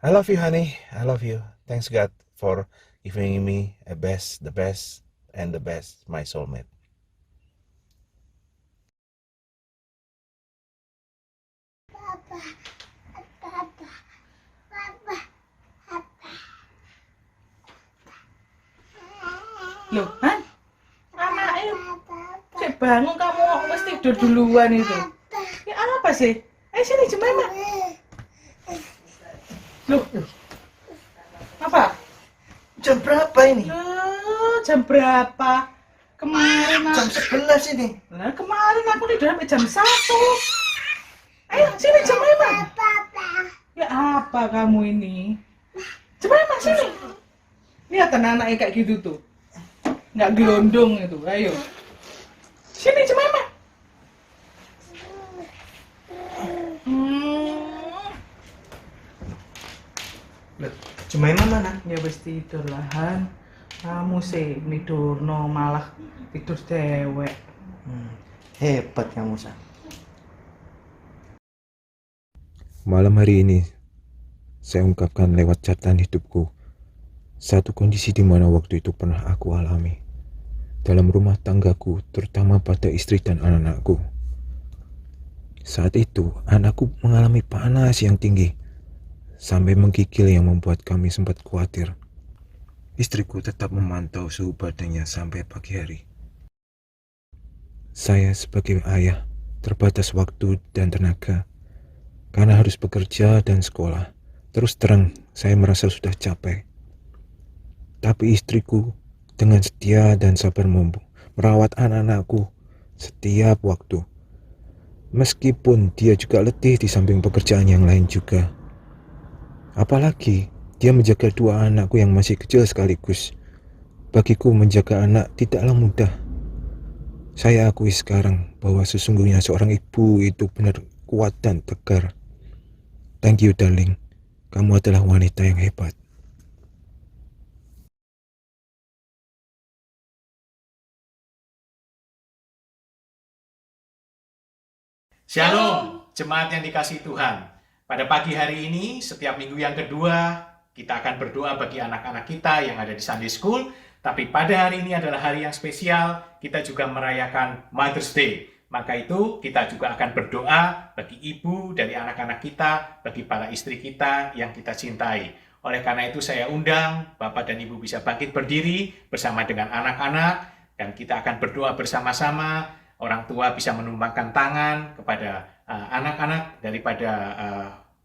I love you honey, I love you. Thanks God for giving me the best, and the best, my soulmate. Loh, Han? Anaknya cek bangun kamu kok mesti tidur duluan itu. Ya apa sih? Sini Jemima. Loh. Apa? Jam berapa ini? Jam berapa? Kemarin Jam 11 ini. Nah, kemarin aku tidur sampai jam 1. Ayo, sini Jemima. Ya apa kamu ini? Jemima sini. Lihat anaknya kayak gitu tuh. Nggak gelondong itu, ayo. Sini Jemima. Jemima mana? Ya wis tidur lah, Han. Kamu sih midurno malah tidur dewek. Hebat kamu, Sa. Malam hari ini, saya ungkapkan lewat catatan hidupku satu kondisi di mana waktu itu pernah aku alami dalam rumah tanggaku, terutama pada istri dan anak-anakku. Saat itu, anakku mengalami panas yang tinggi sampai menggigil yang membuat kami sempat khawatir. Istriku tetap memantau suhu badannya sampai pagi hari. Saya sebagai ayah terbatas waktu dan tenaga karena harus bekerja dan sekolah. Terus terang, saya merasa sudah capek. Tapi istriku dengan setia dan sabar merawat anak-anakku setiap waktu. Meskipun dia juga letih di samping pekerjaan yang lain juga. Apalagi dia menjaga dua anakku yang masih kecil sekaligus. Bagiku menjaga anak tidaklah mudah. Saya akui sekarang bahwa sesungguhnya seorang ibu itu benar kuat dan tegar. Thank you darling, kamu adalah wanita yang hebat. Shalom, jemaat yang dikasihi Tuhan. Pada pagi hari ini, setiap minggu yang kedua, kita akan berdoa bagi anak-anak kita yang ada di Sunday School. Tapi pada hari ini adalah hari yang spesial, kita juga merayakan Mother's Day. Maka itu, kita juga akan berdoa bagi ibu dari anak-anak kita, bagi para istri kita yang kita cintai. Oleh karena itu saya undang Bapak dan Ibu bisa bangkit berdiri bersama dengan anak-anak, dan kita akan berdoa bersama-sama. Orang tua bisa menumpangkan tangan kepada anak-anak daripada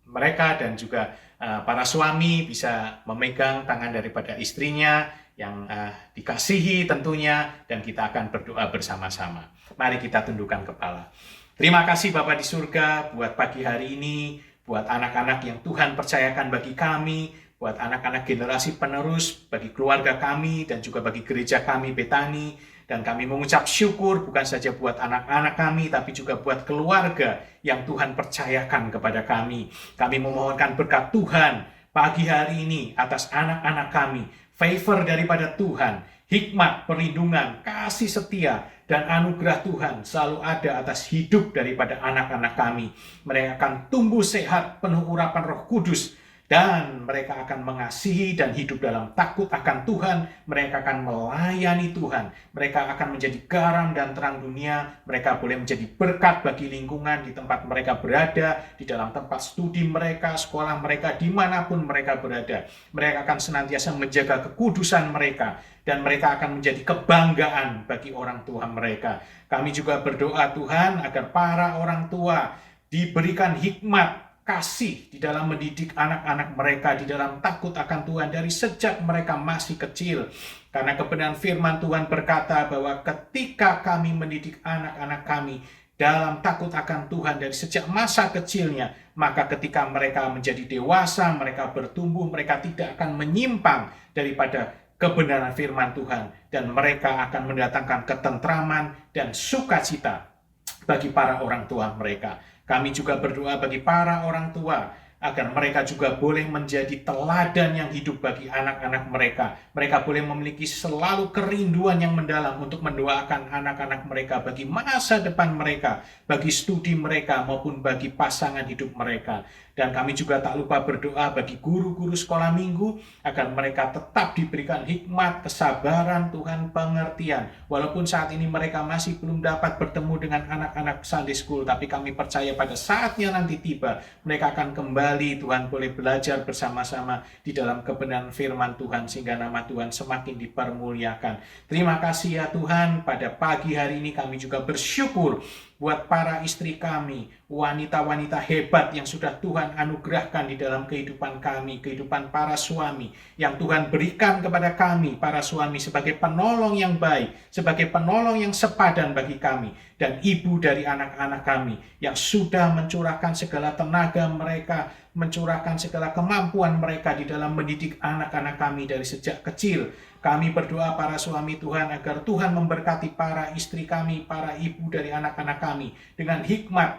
mereka, dan juga para suami bisa memegang tangan daripada istrinya yang dikasihi tentunya, dan kita akan berdoa bersama-sama. Mari kita tundukkan kepala. Terima kasih Bapa di surga buat pagi hari ini, buat anak-anak yang Tuhan percayakan bagi kami, buat anak-anak generasi penerus, bagi keluarga kami, dan juga bagi gereja kami Betani. Dan kami mengucap syukur bukan saja buat anak-anak kami, tapi juga buat keluarga yang Tuhan percayakan kepada kami. Kami memohonkan berkat Tuhan pagi hari ini atas anak-anak kami, favor daripada Tuhan, hikmat, perlindungan, kasih setia, dan anugerah Tuhan selalu ada atas hidup daripada anak-anak kami. Mereka akan tumbuh sehat, penuh urapan Roh Kudus, dan mereka akan mengasihi dan hidup dalam takut akan Tuhan. Mereka akan melayani Tuhan. Mereka akan menjadi garam dan terang dunia. Mereka boleh menjadi berkat bagi lingkungan di tempat mereka berada, di dalam tempat studi mereka, sekolah mereka, dimanapun mereka berada. Mereka akan senantiasa menjaga kekudusan mereka, dan mereka akan menjadi kebanggaan bagi orang tua mereka. Kami juga berdoa Tuhan agar para orang tua diberikan hikmat, kasih di dalam mendidik anak-anak mereka di dalam takut akan Tuhan dari sejak mereka masih kecil. Karena kebenaran firman Tuhan berkata bahwa ketika kami mendidik anak-anak kami dalam takut akan Tuhan dari sejak masa kecilnya, maka ketika mereka menjadi dewasa, mereka bertumbuh, mereka tidak akan menyimpang daripada kebenaran firman Tuhan, dan mereka akan mendatangkan ketentraman dan sukacita bagi para orang tua mereka. Kami juga berdoa bagi para orang tua agar mereka juga boleh menjadi teladan yang hidup bagi anak-anak mereka. Mereka boleh memiliki selalu kerinduan yang mendalam untuk mendoakan anak-anak mereka bagi masa depan mereka, bagi studi mereka, maupun bagi pasangan hidup mereka. Dan kami juga tak lupa berdoa bagi guru-guru sekolah minggu agar mereka tetap diberikan hikmat, kesabaran, Tuhan, pengertian. Walaupun saat ini mereka masih belum dapat bertemu dengan anak-anak Sunday School, tapi kami percaya pada saatnya nanti tiba, mereka akan kembali, Tuhan, boleh belajar bersama-sama di dalam kebenaran firman Tuhan, sehingga nama Tuhan semakin dipermuliakan. Terima kasih ya Tuhan, pada pagi hari ini kami juga bersyukur buat para istri kami, wanita-wanita hebat yang sudah Tuhan anugerahkan di dalam kehidupan kami, kehidupan para suami, yang Tuhan berikan kepada kami, para suami, sebagai penolong yang baik, sebagai penolong yang sepadan bagi kami, dan ibu dari anak-anak kami, yang sudah mencurahkan segala tenaga mereka, mencurahkan segala kemampuan mereka di dalam mendidik anak-anak kami dari sejak kecil. Kami berdoa para suami Tuhan agar Tuhan memberkati para istri kami, para ibu dari anak-anak kami dengan hikmat,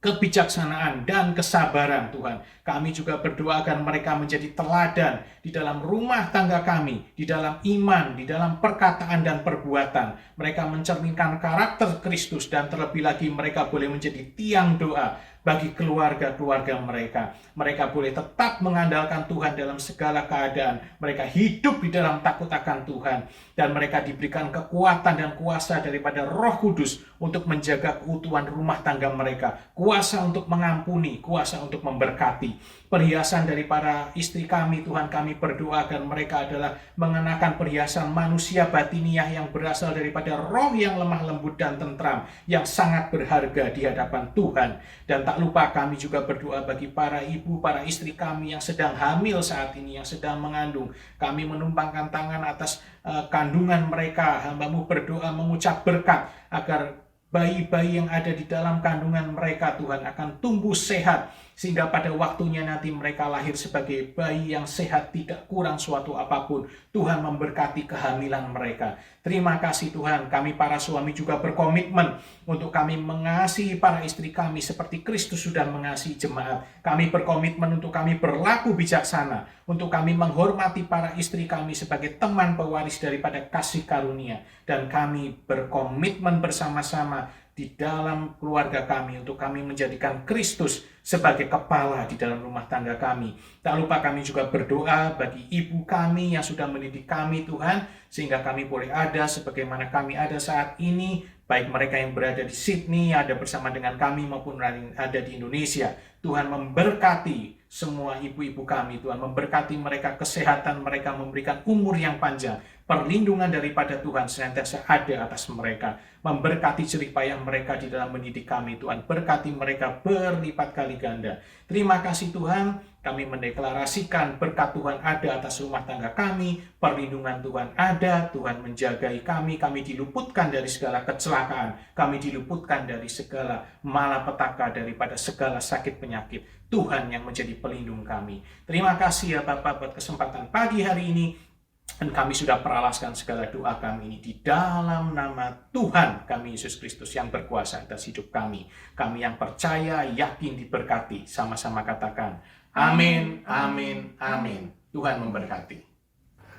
kebijaksanaan, dan kesabaran Tuhan. Kami juga berdoa agar mereka menjadi teladan di dalam rumah tangga kami, di dalam iman, di dalam perkataan dan perbuatan. Mereka mencerminkan karakter Kristus, dan terlebih lagi mereka boleh menjadi tiang doa bagi keluarga-keluarga mereka. Mereka boleh tetap mengandalkan Tuhan dalam segala keadaan. Mereka hidup di dalam takut akan Tuhan, dan mereka diberikan kekuatan dan kuasa daripada Roh Kudus untuk menjaga keutuhan rumah tangga mereka, kuasa untuk mengampuni, kuasa untuk memberkati. Perhiasan dari para istri kami, Tuhan, kami berdoa agar mereka adalah mengenakan perhiasan manusia batiniah yang berasal daripada roh yang lemah lembut dan tentram, yang sangat berharga di hadapan Tuhan. Dan tak lupa kami juga berdoa bagi para ibu, para istri kami yang sedang hamil saat ini, yang sedang mengandung. Kami menumpangkan tangan atas kandungan mereka. Hamba-Mu berdoa mengucap berkat agar bayi-bayi yang ada di dalam kandungan mereka, Tuhan, akan tumbuh sehat, sehingga pada waktunya nanti mereka lahir sebagai bayi yang sehat, tidak kurang suatu apapun. Tuhan memberkati kehamilan mereka. Terima kasih Tuhan. Kami para suami juga berkomitmen untuk kami mengasihi para istri kami seperti Kristus sudah mengasihi jemaat. Kami berkomitmen untuk kami berlaku bijaksana, untuk kami menghormati para istri kami sebagai teman pewaris daripada kasih karunia. Dan kami berkomitmen bersama-sama di dalam keluarga kami untuk kami menjadikan Kristus sebagai kepala di dalam rumah tangga kami. Tak lupa kami juga berdoa bagi ibu kami yang sudah mendidik kami, Tuhan, sehingga kami boleh ada sebagaimana kami ada saat ini, baik mereka yang berada di Sydney, ada bersama dengan kami, maupun ada di Indonesia. Tuhan memberkati semua ibu-ibu kami Tuhan, memberkati mereka kesehatan mereka, memberikan umur yang panjang, perlindungan daripada Tuhan senantiasa ada atas mereka, memberkati jerih payah mereka di dalam mendidik kami Tuhan, berkati mereka berlipat kali ganda. Terima kasih Tuhan, kami mendeklarasikan berkat Tuhan ada atas rumah tangga kami, perlindungan Tuhan ada, Tuhan menjagai kami diluputkan dari segala kecelakaan, kami diluputkan dari segala malapetaka, daripada segala sakit penyakit. Tuhan yang menjadi pelindung kami. Terima kasih ya Bapak buat kesempatan pagi hari ini. Dan kami sudah peralaskan segala doa kami ini di dalam nama Tuhan kami Yesus Kristus yang berkuasa atas hidup kami. Kami yang percaya, yakin diberkati. Sama-sama katakan, amin, amin, amin. Tuhan memberkati.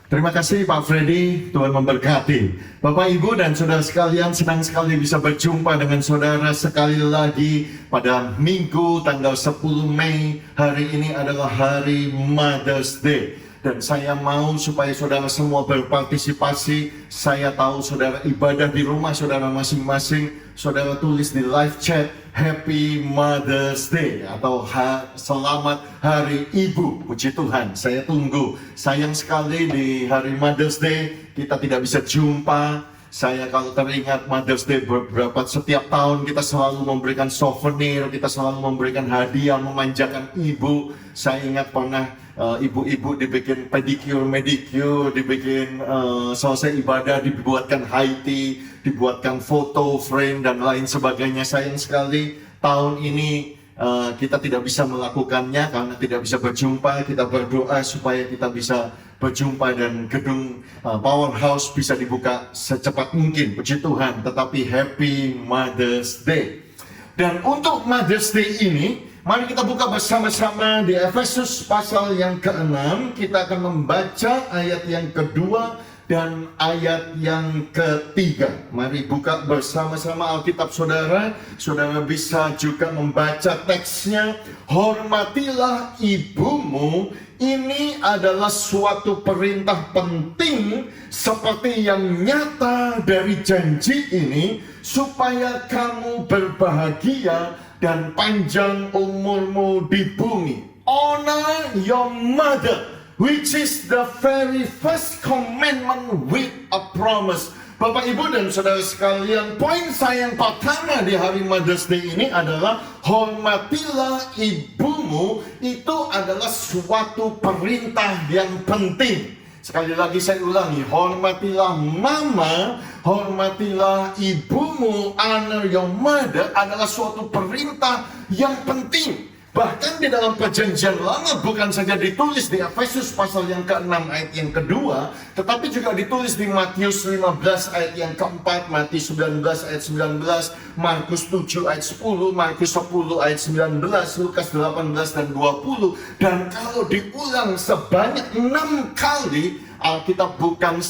Terima kasih Pak Freddy, Tuhan memberkati. Bapak, Ibu, dan saudara sekalian, senang sekali bisa berjumpa dengan saudara sekali lagi pada Minggu tanggal 10 Mei. Hari ini adalah hari Mother's Day. Dan saya mau supaya saudara semua berpartisipasi. Saya tahu saudara ibadah di rumah saudara masing-masing. Saudara tulis di live chat, Happy Mother's Day atau Selamat Hari Ibu. Puji Tuhan, saya tunggu. Sayang sekali di hari Mother's Day kita tidak bisa jumpa. Saya kalau teringat Mother's Day setiap tahun kita selalu memberikan souvenir, kita selalu memberikan hadiah, memanjakan ibu. Saya ingat pernah ibu-ibu dibikin pedicure, medicure, dibikin selesai ibadah, dibuatkan high tea, dibuatkan foto frame dan lain sebagainya. Sayang sekali tahun ini kita tidak bisa melakukannya karena tidak bisa berjumpa. Kita berdoa supaya kita bisa berjumpa dan gedung Powerhouse bisa dibuka secepat mungkin. Puji Tuhan. Tetapi Happy Mother's Day. Dan untuk Mother's Day ini, mari kita buka bersama-sama di Efesus pasal yang ke-6. Kita akan membaca ayat yang kedua dan ayat yang ketiga. Mari buka bersama-sama Alkitab saudara. Saudara bisa juga membaca teksnya. Hormatilah ibumu. Ini adalah suatu perintah penting seperti yang nyata dari janji ini, supaya kamu berbahagia dan panjang umurmu di bumi. Honor your mother, which is the very first commandment with a promise. Bapak, Ibu, dan saudara sekalian, poin saya yang pertama di hari Mother's Day ini adalah hormatilah ibumu. Itu adalah suatu perintah yang penting. Sekali lagi saya ulangi, hormatilah mama, hormatilah ibumu, honor your mother adalah suatu perintah yang penting. Bahkan di dalam perjanjian lama bukan saja ditulis di Efesus pasal yang ke-6 ayat yang kedua, tetapi juga ditulis di Matius 15 ayat yang keempat, Matius 19 ayat 19, Markus 7 ayat 10, Markus 10 ayat 19, Lukas 18 dan 20. Dan kalau diulang sebanyak 6 kali, Alkitab bukan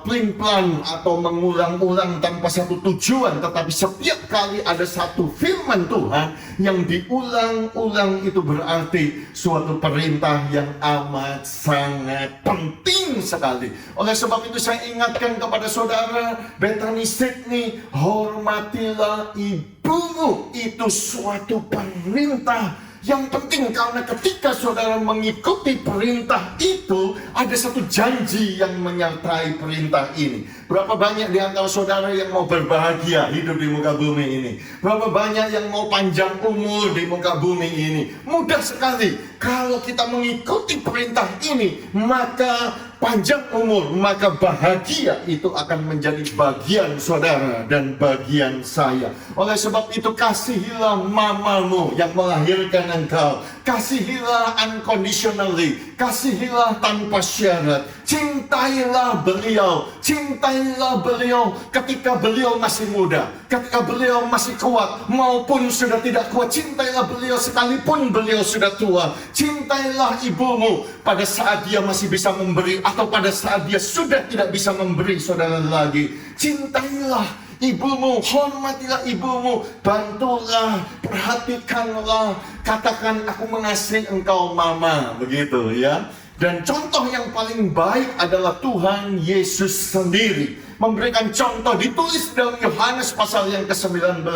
plin-plan atau mengulang-ulang tanpa satu tujuan, tetapi setiap kali ada satu firman Tuhan yang diulang-ulang, itu berarti suatu perintah yang amat sangat penting sekali. Oleh sebab itu saya ingatkan kepada saudara Bethany Sydney, hormatilah ibumu. Itu suatu perintah yang penting, karena ketika saudara mengikuti perintah itu, ada satu janji yang menyertai perintah ini. Berapa banyak di antara saudara yang mau berbahagia hidup di muka bumi ini? Berapa banyak yang mau panjang umur di muka bumi ini? Mudah sekali. Kalau kita mengikuti perintah ini, maka panjang umur, maka bahagia itu akan menjadi bagian saudara dan bagian saya. Oleh sebab itu, kasihilah mamamu yang melahirkan engkau. Kasihilah unconditionally, kasihilah tanpa syarat. Cintailah beliau, cintailah beliau ketika beliau masih muda, ketika beliau masih kuat maupun sudah tidak kuat. Cintailah beliau sekalipun beliau sudah tua. Cintailah ibumu pada saat dia masih bisa memberi atau pada saat dia sudah tidak bisa memberi saudara lagi. Cintailah ibumu, hormatilah ibumu, bantulah, perhatikanlah, katakan aku mengasihi engkau mama, begitu ya. Dan contoh yang paling baik adalah Tuhan Yesus sendiri memberikan contoh, ditulis dalam Yohanes pasal yang ke-19.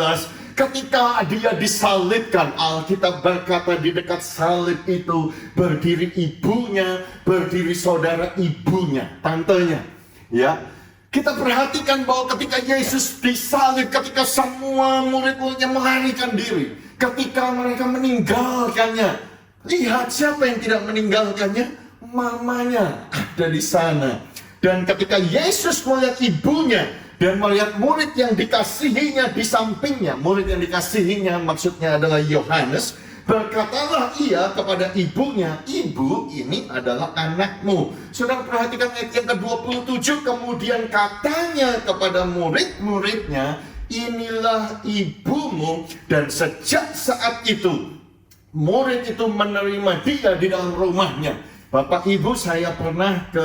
Ketika dia disalibkan, Alkitab berkata di dekat salib itu berdiri ibunya, berdiri saudara ibunya, tantenya. Ya, kita perhatikan bahwa ketika Yesus disalib, ketika semua murid-muridnya melarikan diri, ketika mereka meninggalkannya, lihat siapa yang tidak meninggalkannya? Mamanya ada di sana. Dan ketika Yesus melihat ibunya dan melihat murid yang dikasihinya di sampingnya, murid yang dikasihinya maksudnya adalah Yohanes, berkatalah ia kepada ibunya, "Ibu, ini adalah anakmu." Saudara perhatikan ayat yang ke-27, kemudian katanya kepada murid-muridnya, "Inilah ibumu." Dan sejak saat itu, murid itu menerima dia di dalam rumahnya. Bapak Ibu, saya pernah ke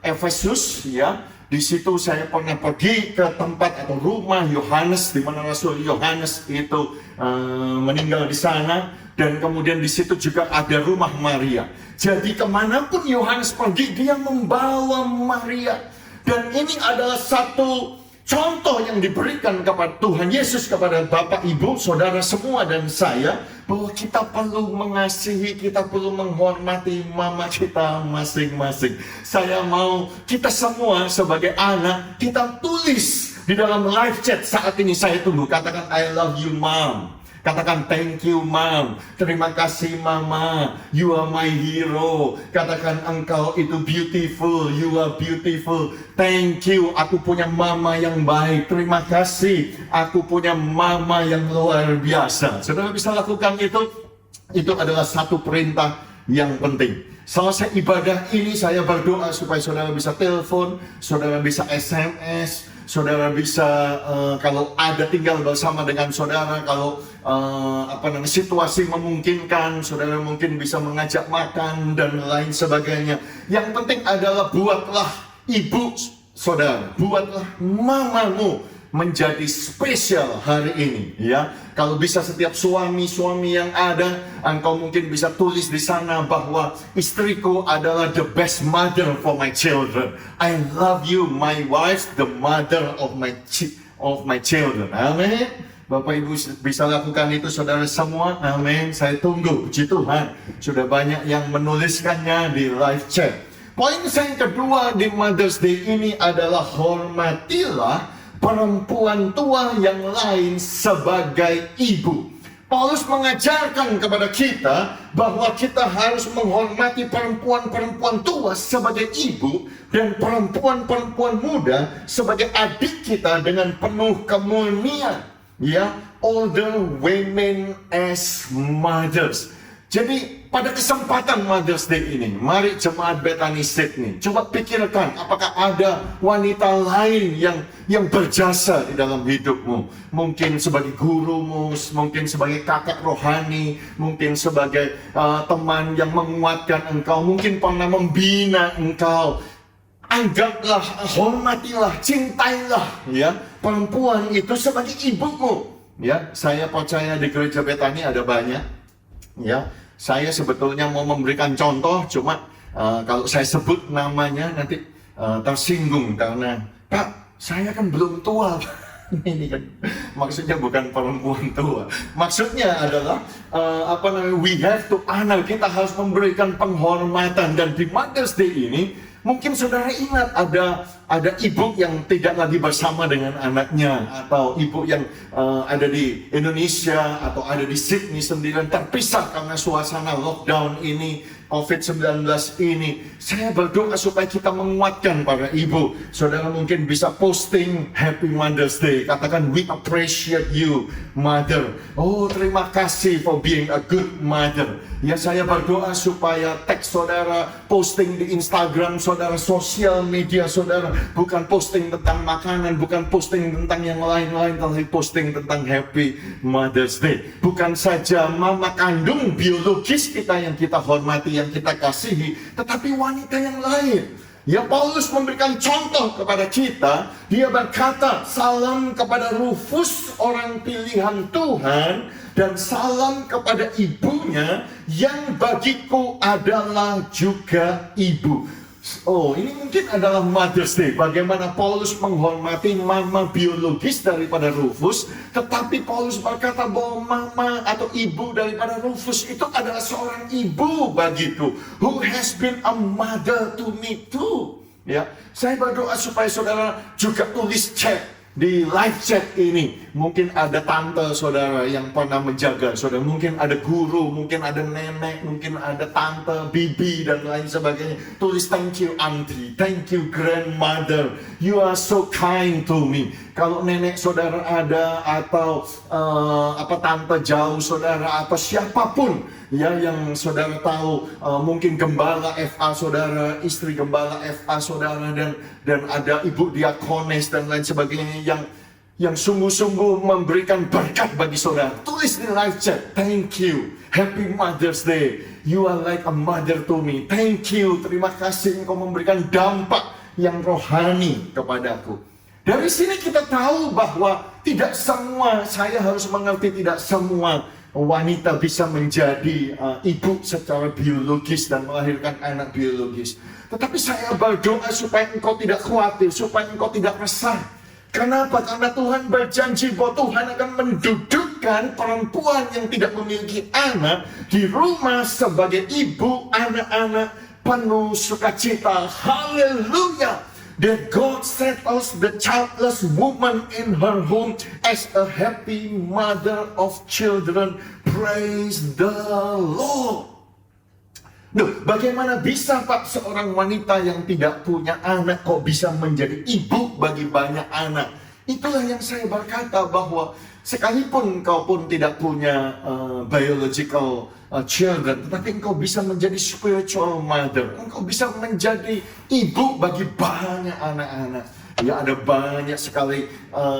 Efesus, ya. Di situ saya pernah pergi ke tempat atau rumah Yohanes, di mana Rasul Yohanes itu meninggal di sana. Dan kemudian di situ juga ada rumah Maria. Jadi kemanapun Yohanes pergi, dia membawa Maria. Dan ini adalah satu contoh yang diberikan kepada Tuhan Yesus kepada Bapak, Ibu, Saudara semua dan saya, bahwa kita perlu mengasihi, kita perlu menghormati mama kita masing-masing. Saya mau kita semua sebagai anak, kita tulis di dalam live chat saat ini. Saya tunggu, katakan I love you mom. Katakan thank you mom, terima kasih mama, you are my hero. Katakan engkau itu beautiful, you are beautiful. Thank you, aku punya mama yang baik. Terima kasih, aku punya mama yang luar biasa. Saudara bisa lakukan itu adalah satu perintah yang penting. Selesai ibadah ini saya berdoa supaya saudara bisa telepon, saudara bisa SMS, saudara bisa kalau ada tinggal bersama dengan saudara, kalau situasi memungkinkan, saudara mungkin bisa mengajak makan dan lain sebagainya. Yang penting adalah buatlah ibu saudara, buatlah mamamu menjadi spesial hari ini, ya. Kalau bisa setiap suami-suami yang ada, engkau mungkin bisa tulis di sana bahwa istriku adalah the best mother for my children. I love you, my wife, the mother of my children. Amin. Bapak Ibu bisa lakukan itu saudara semua. Amin. Saya tunggu, puji Tuhan. Sudah banyak yang menuliskannya di live chat. Poin saya yang kedua di Mother's Day ini adalah hormatilah perempuan tua yang lain sebagai ibu. Paulus mengajarkan kepada kita bahwa kita harus menghormati perempuan-perempuan tua sebagai ibu dan perempuan-perempuan muda sebagai adik kita dengan penuh kemurnian. Ya, older women as mothers. Jadi pada kesempatan Mother's Day ini, mari jemaat Bethany Sydney, coba pikirkan apakah ada wanita lain yang berjasa di dalam hidupmu. Mungkin sebagai gurumu, mungkin sebagai kakak rohani, mungkin sebagai teman yang menguatkan engkau, mungkin pernah membina engkau. Anggaplah, hormatilah, cintailah ya perempuan itu sebagai ibumu. Ya, saya percaya di gereja Bethany ada banyak. Ya, saya sebetulnya mau memberikan contoh, cuma kalau saya sebut namanya nanti tersinggung karena Pak, saya kan belum tua. Ini kan maksudnya bukan perempuan tua. Maksudnya adalah we have to honor, kita harus memberikan penghormatan. Dan di Mother's Day ini mungkin saudara ingat ada ibu yang tidak lagi bersama dengan anaknya, atau ibu yang ada di Indonesia atau ada di Sydney sendirian terpisah karena suasana lockdown ini, COVID-19 ini. Saya berdoa supaya kita menguatkan para ibu. Saudara mungkin bisa posting Happy Mother's Day. Katakan, we appreciate you, mother. Oh, terima kasih for being a good mother. Ya, saya berdoa supaya teks saudara, posting di Instagram saudara, sosial media saudara, bukan posting tentang makanan, bukan posting tentang yang lain-lain, tapi posting tentang Happy Mother's Day. Bukan saja mama kandung biologis kita yang kita hormati, yang kita kasihi, tetapi wanita yang lain. Ya, Paulus memberikan contoh kepada kita. Dia berkata, salam kepada Rufus, orang pilihan Tuhan, dan salam kepada ibunya yang bagiku adalah juga ibu. Oh, ini mungkin adalah Mother's Day. Bagaimana Paulus menghormati mama biologis daripada Rufus, tetapi Paulus berkata bahwa mama atau ibu daripada Rufus itu adalah seorang ibu bagiku, who has been a mother to me too. Ya, saya berdoa supaya saudara juga tulis chat di live chat ini. Mungkin ada tante saudara yang pernah menjaga saudara, mungkin ada guru, mungkin ada nenek, mungkin ada tante, bibi dan lain sebagainya. Tulis thank you auntie, thank you grandmother, you are so kind to me. Kalau nenek saudara ada, atau tante jauh saudara, atau siapapun ya yang saudara tahu, mungkin gembala FA saudara, istri gembala FA saudara, dan ada ibu diakones dan lain sebagainya yang sungguh-sungguh memberikan berkat bagi saudara. Tulis di live chat, thank you, happy Mother's Day, you are like a mother to me, thank you, terima kasih engkau memberikan dampak yang rohani kepadaku. Dari sini kita tahu bahwa tidak semua, saya harus mengerti, tidak semua wanita bisa menjadi ibu secara biologis dan melahirkan anak biologis. Tetapi saya berdoa supaya engkau tidak khawatir, supaya engkau tidak resah. Kenapa? Karena Tuhan berjanji bahwa Tuhan akan mendudukkan perempuan yang tidak memiliki anak di rumah sebagai ibu anak-anak penuh sukacita. Haleluya! That God settles the childless woman in her home as a happy mother of children. Praise the Lord. Duh, bagaimana bisa Pak seorang wanita yang tidak punya anak kok bisa menjadi ibu bagi banyak anak? Itulah yang saya berkata bahwa sekalipun kau pun tidak punya biological children, tetapi engkau bisa menjadi spiritual mother. Engkau bisa menjadi ibu bagi banyak anak-anak. Ya, ada banyak sekali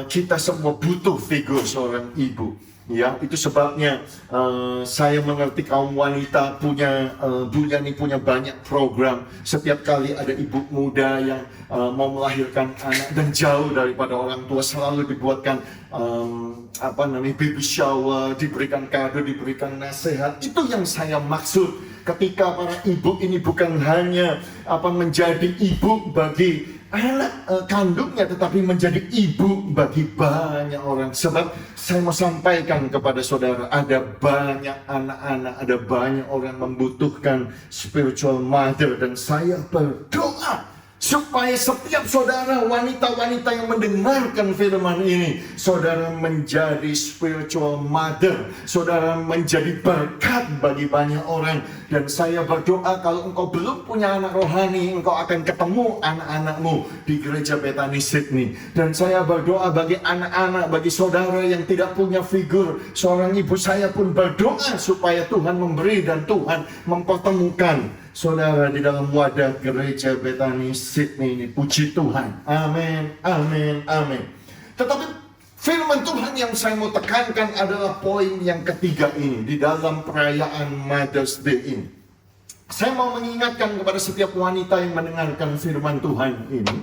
kita semua butuh figur seorang ibu. Ya, itu sebabnya saya mengerti kaum wanita punya Bu Yani punya banyak program. Setiap kali ada ibu muda yang mau melahirkan anak dan jauh daripada orang tua, selalu dibuatkan baby shower, diberikan kado, diberikan nasihat. Itu yang saya maksud ketika para ibu ini bukan hanya menjadi ibu bagi anak kandungnya, tetapi menjadi ibu bagi banyak orang. Sebab saya mau sampaikan kepada saudara, ada banyak anak-anak, ada banyak orang membutuhkan spiritual mother. Dan saya berdoa supaya setiap saudara, wanita-wanita yang mendengarkan firman ini, saudara menjadi spiritual mother, saudara menjadi berkat bagi banyak orang. Dan saya berdoa kalau engkau belum punya anak rohani, engkau akan ketemu anak-anakmu di gereja Bethany Sydney. Dan saya berdoa bagi anak-anak, bagi saudara yang tidak punya figur seorang ibu, saya pun berdoa supaya Tuhan memberi dan Tuhan mempertemukan saudara di dalam wadah gereja Bethany Sydney ini. Puji Tuhan. Amin, amin, amin. Tetapi firman Tuhan yang saya mau tekankan adalah poin yang ketiga ini di dalam perayaan Mother's Day ini. Saya mau mengingatkan kepada setiap wanita yang mendengarkan firman Tuhan ini,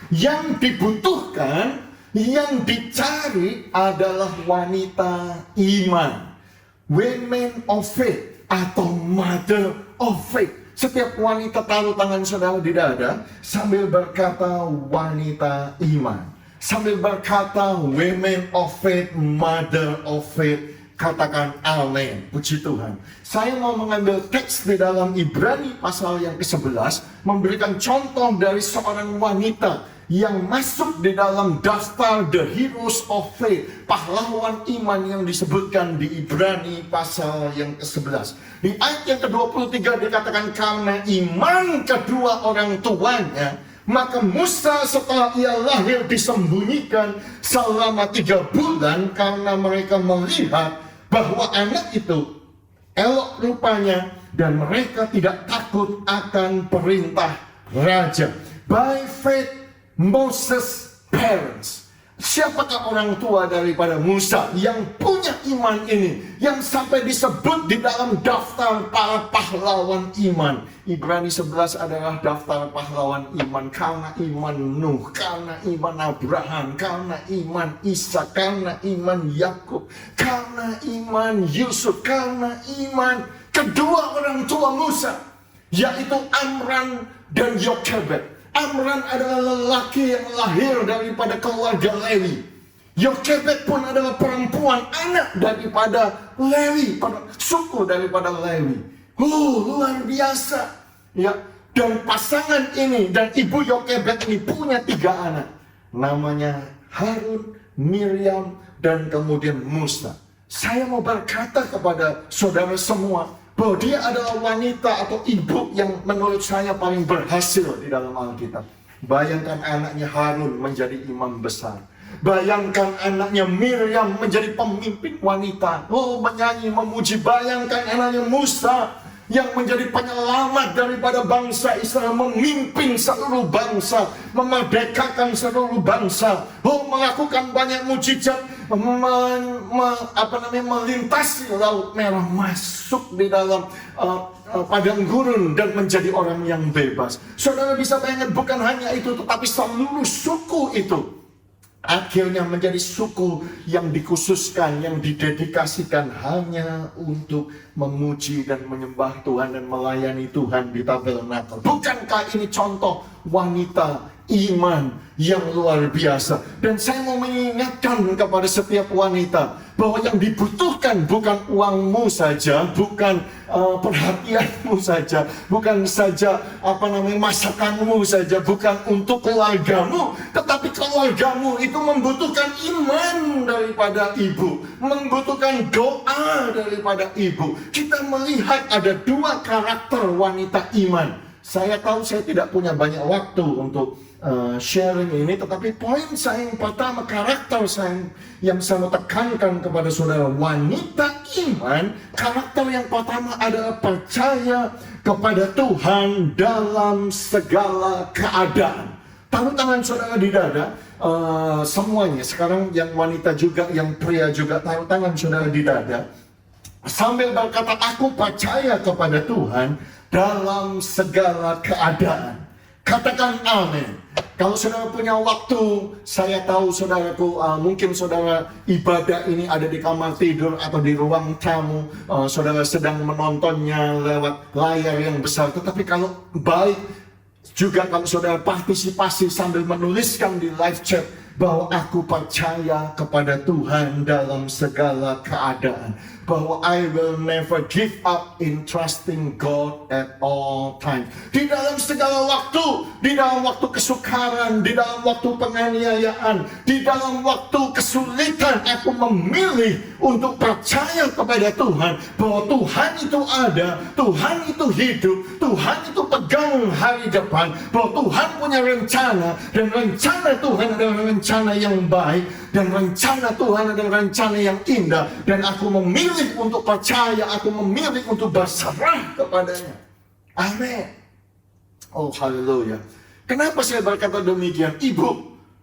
yang dibutuhkan, yang dicari adalah wanita iman, women of faith atau mother of faith. Setiap wanita taruh tangan saudara di dada sambil berkata wanita iman, sambil berkata women of faith, mother of faith. Katakan amin. Puji Tuhan. Saya mau mengambil teks di dalam Ibrani pasal yang ke-11, memberikan contoh dari seorang wanita yang masuk di dalam daftar the heroes of faith, pahlawan iman yang disebutkan di Ibrani pasal yang ke-11. Di ayat yang ke-23 dikatakan, karena iman kedua orang tuanya, maka Musa setelah ia lahir disembunyikan selama 3 bulan karena mereka melihat bahwa anak itu elok rupanya dan mereka tidak takut akan perintah raja. By faith Moses' parents. Siapakah orang tua daripada Musa yang punya iman ini, yang sampai disebut di dalam daftar para pahlawan iman? Ibrani 11 adalah daftar pahlawan iman karena iman Nuh, karena iman Abraham, karena iman Isa, karena iman Yakub, karena iman Yusuf, karena iman kedua orang tua Musa, yaitu Amram dan Yokebed. Amram adalah lelaki yang lahir daripada keluarga Lewi. Yokebed pun adalah perempuan, anak daripada Lewi, suku daripada Lewi. Luar biasa. Ya, dan pasangan ini dan ibu Yokebed ini punya 3 anak. Namanya Harun, Miriam, dan kemudian Musa. Saya mau berkata kepada saudara semua bahwa dia adalah wanita atau ibu yang menurut saya paling berhasil di dalam Alkitab. Bayangkan anaknya Harun menjadi imam besar. Bayangkan anaknya Miriam menjadi pemimpin wanita. Menyanyi, memuji. Bayangkan anaknya Musa yang menjadi penyelamat daripada bangsa Israel, memimpin seluruh bangsa, memerdekakan seluruh bangsa, melakukan banyak mujizat, melintasi Laut Merah, masuk di dalam padang gurun dan menjadi orang yang bebas. Saudara bisa bayangkan, bukan hanya itu, tetapi seluruh suku itu akhirnya menjadi suku yang dikhususkan, yang didedikasikan hanya untuk memuji dan menyembah Tuhan dan melayani Tuhan di tabernakel. Bukankah ini contoh wanita iman yang luar biasa? Dan saya mau mengingatkan kepada setiap wanita bahwa yang dibutuhkan bukan uangmu saja, bukan perhatianmu saja, bukan saja masakanmu saja, bukan untuk keluargamu, tetapi keluargamu itu membutuhkan iman daripada ibu, membutuhkan doa daripada ibu. Kita melihat ada 2 karakter wanita iman. Saya tahu saya tidak punya banyak waktu untuk sharing ini, tetapi poin saya yang pertama, karakter saya yang saya mau tekankan kepada saudara, wanita iman, karakter yang pertama adalah percaya kepada Tuhan dalam segala keadaan. Taruh tangan saudara di dada, semuanya sekarang, yang wanita juga, yang pria juga, taruh tangan saudara di dada sambil berkata, aku percaya kepada Tuhan dalam segala keadaan. Katakan amin. Kalau saudara punya waktu, saya tahu saudaraku, mungkin saudara ibadah ini ada di kamar tidur atau di ruang tamu, saudara sedang menontonnya lewat layar yang besar. Tetapi kalau baik juga kalau saudara partisipasi sambil menuliskan di live chat bahwa aku percaya kepada Tuhan dalam segala keadaan, bahwa I will never give up in trusting God at all times. Di dalam segala waktu, di dalam waktu kesukaran, di dalam waktu penganiayaan, di dalam waktu kesulitan, aku memilih untuk percaya kepada Tuhan bahwa Tuhan itu ada, Tuhan itu hidup, Tuhan itu pegang hari depan, bahwa Tuhan punya rencana, dan rencana Tuhan adalah rencana yang baik, dan rencana Tuhan adalah rencana yang indah, dan aku memilih untuk percaya, aku memilih untuk berserah kepadanya. Amin. Oh haleluya. Kenapa saya berkata demikian? Ibu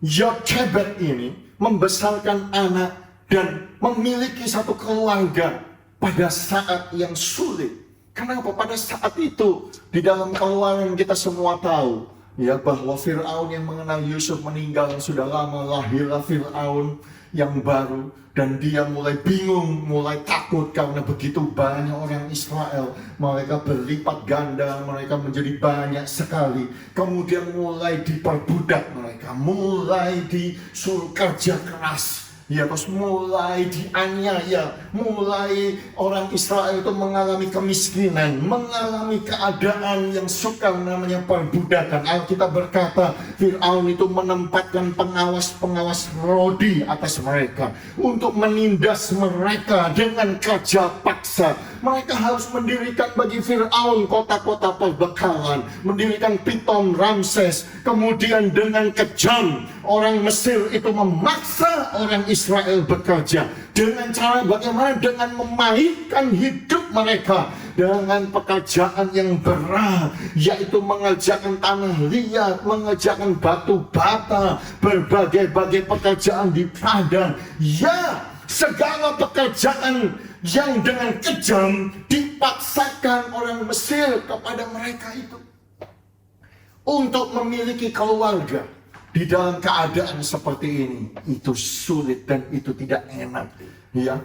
Yokebed ini membesarkan anak dan memiliki satu keluarga pada saat yang sulit. Kenapa? Pada saat itu di dalam Keluaran kita semua tahu ya, bahwa Fir'aun yang mengenal Yusuf meninggal sudah lama, lahirlah Fir'aun yang baru, dan dia mulai bingung, mulai takut karena begitu banyak orang Israel. Mereka berlipat ganda, mereka menjadi banyak sekali. Kemudian mulai diperbudak mereka, mulai disuruh kerja keras. Ya, terus mulai dianiaya, mulai orang Israel itu mengalami kemiskinan, mengalami keadaan yang sukar, namanya perbudakan. Alkitab berkata, Fir'aun itu menempatkan pengawas-pengawas rodi atas mereka untuk menindas mereka dengan kerja paksa. Mereka harus mendirikan bagi Fir'aun kota-kota perbekalan, mendirikan Pitom, Ramses. Kemudian dengan kejam, orang Mesir itu memaksa orang Israel bekerja. Dengan cara bagaimana? Dengan memainkan hidup mereka dengan pekerjaan yang berat, yaitu mengerjakan tanah liat, mengerjakan batu bata, berbagai-bagai pekerjaan di padang. Ya, segala pekerjaan yang dengan kejam dipaksakan orang Mesir kepada mereka itu untuk memiliki keluarga. Di dalam keadaan seperti ini, itu sulit dan itu tidak enak. Ya,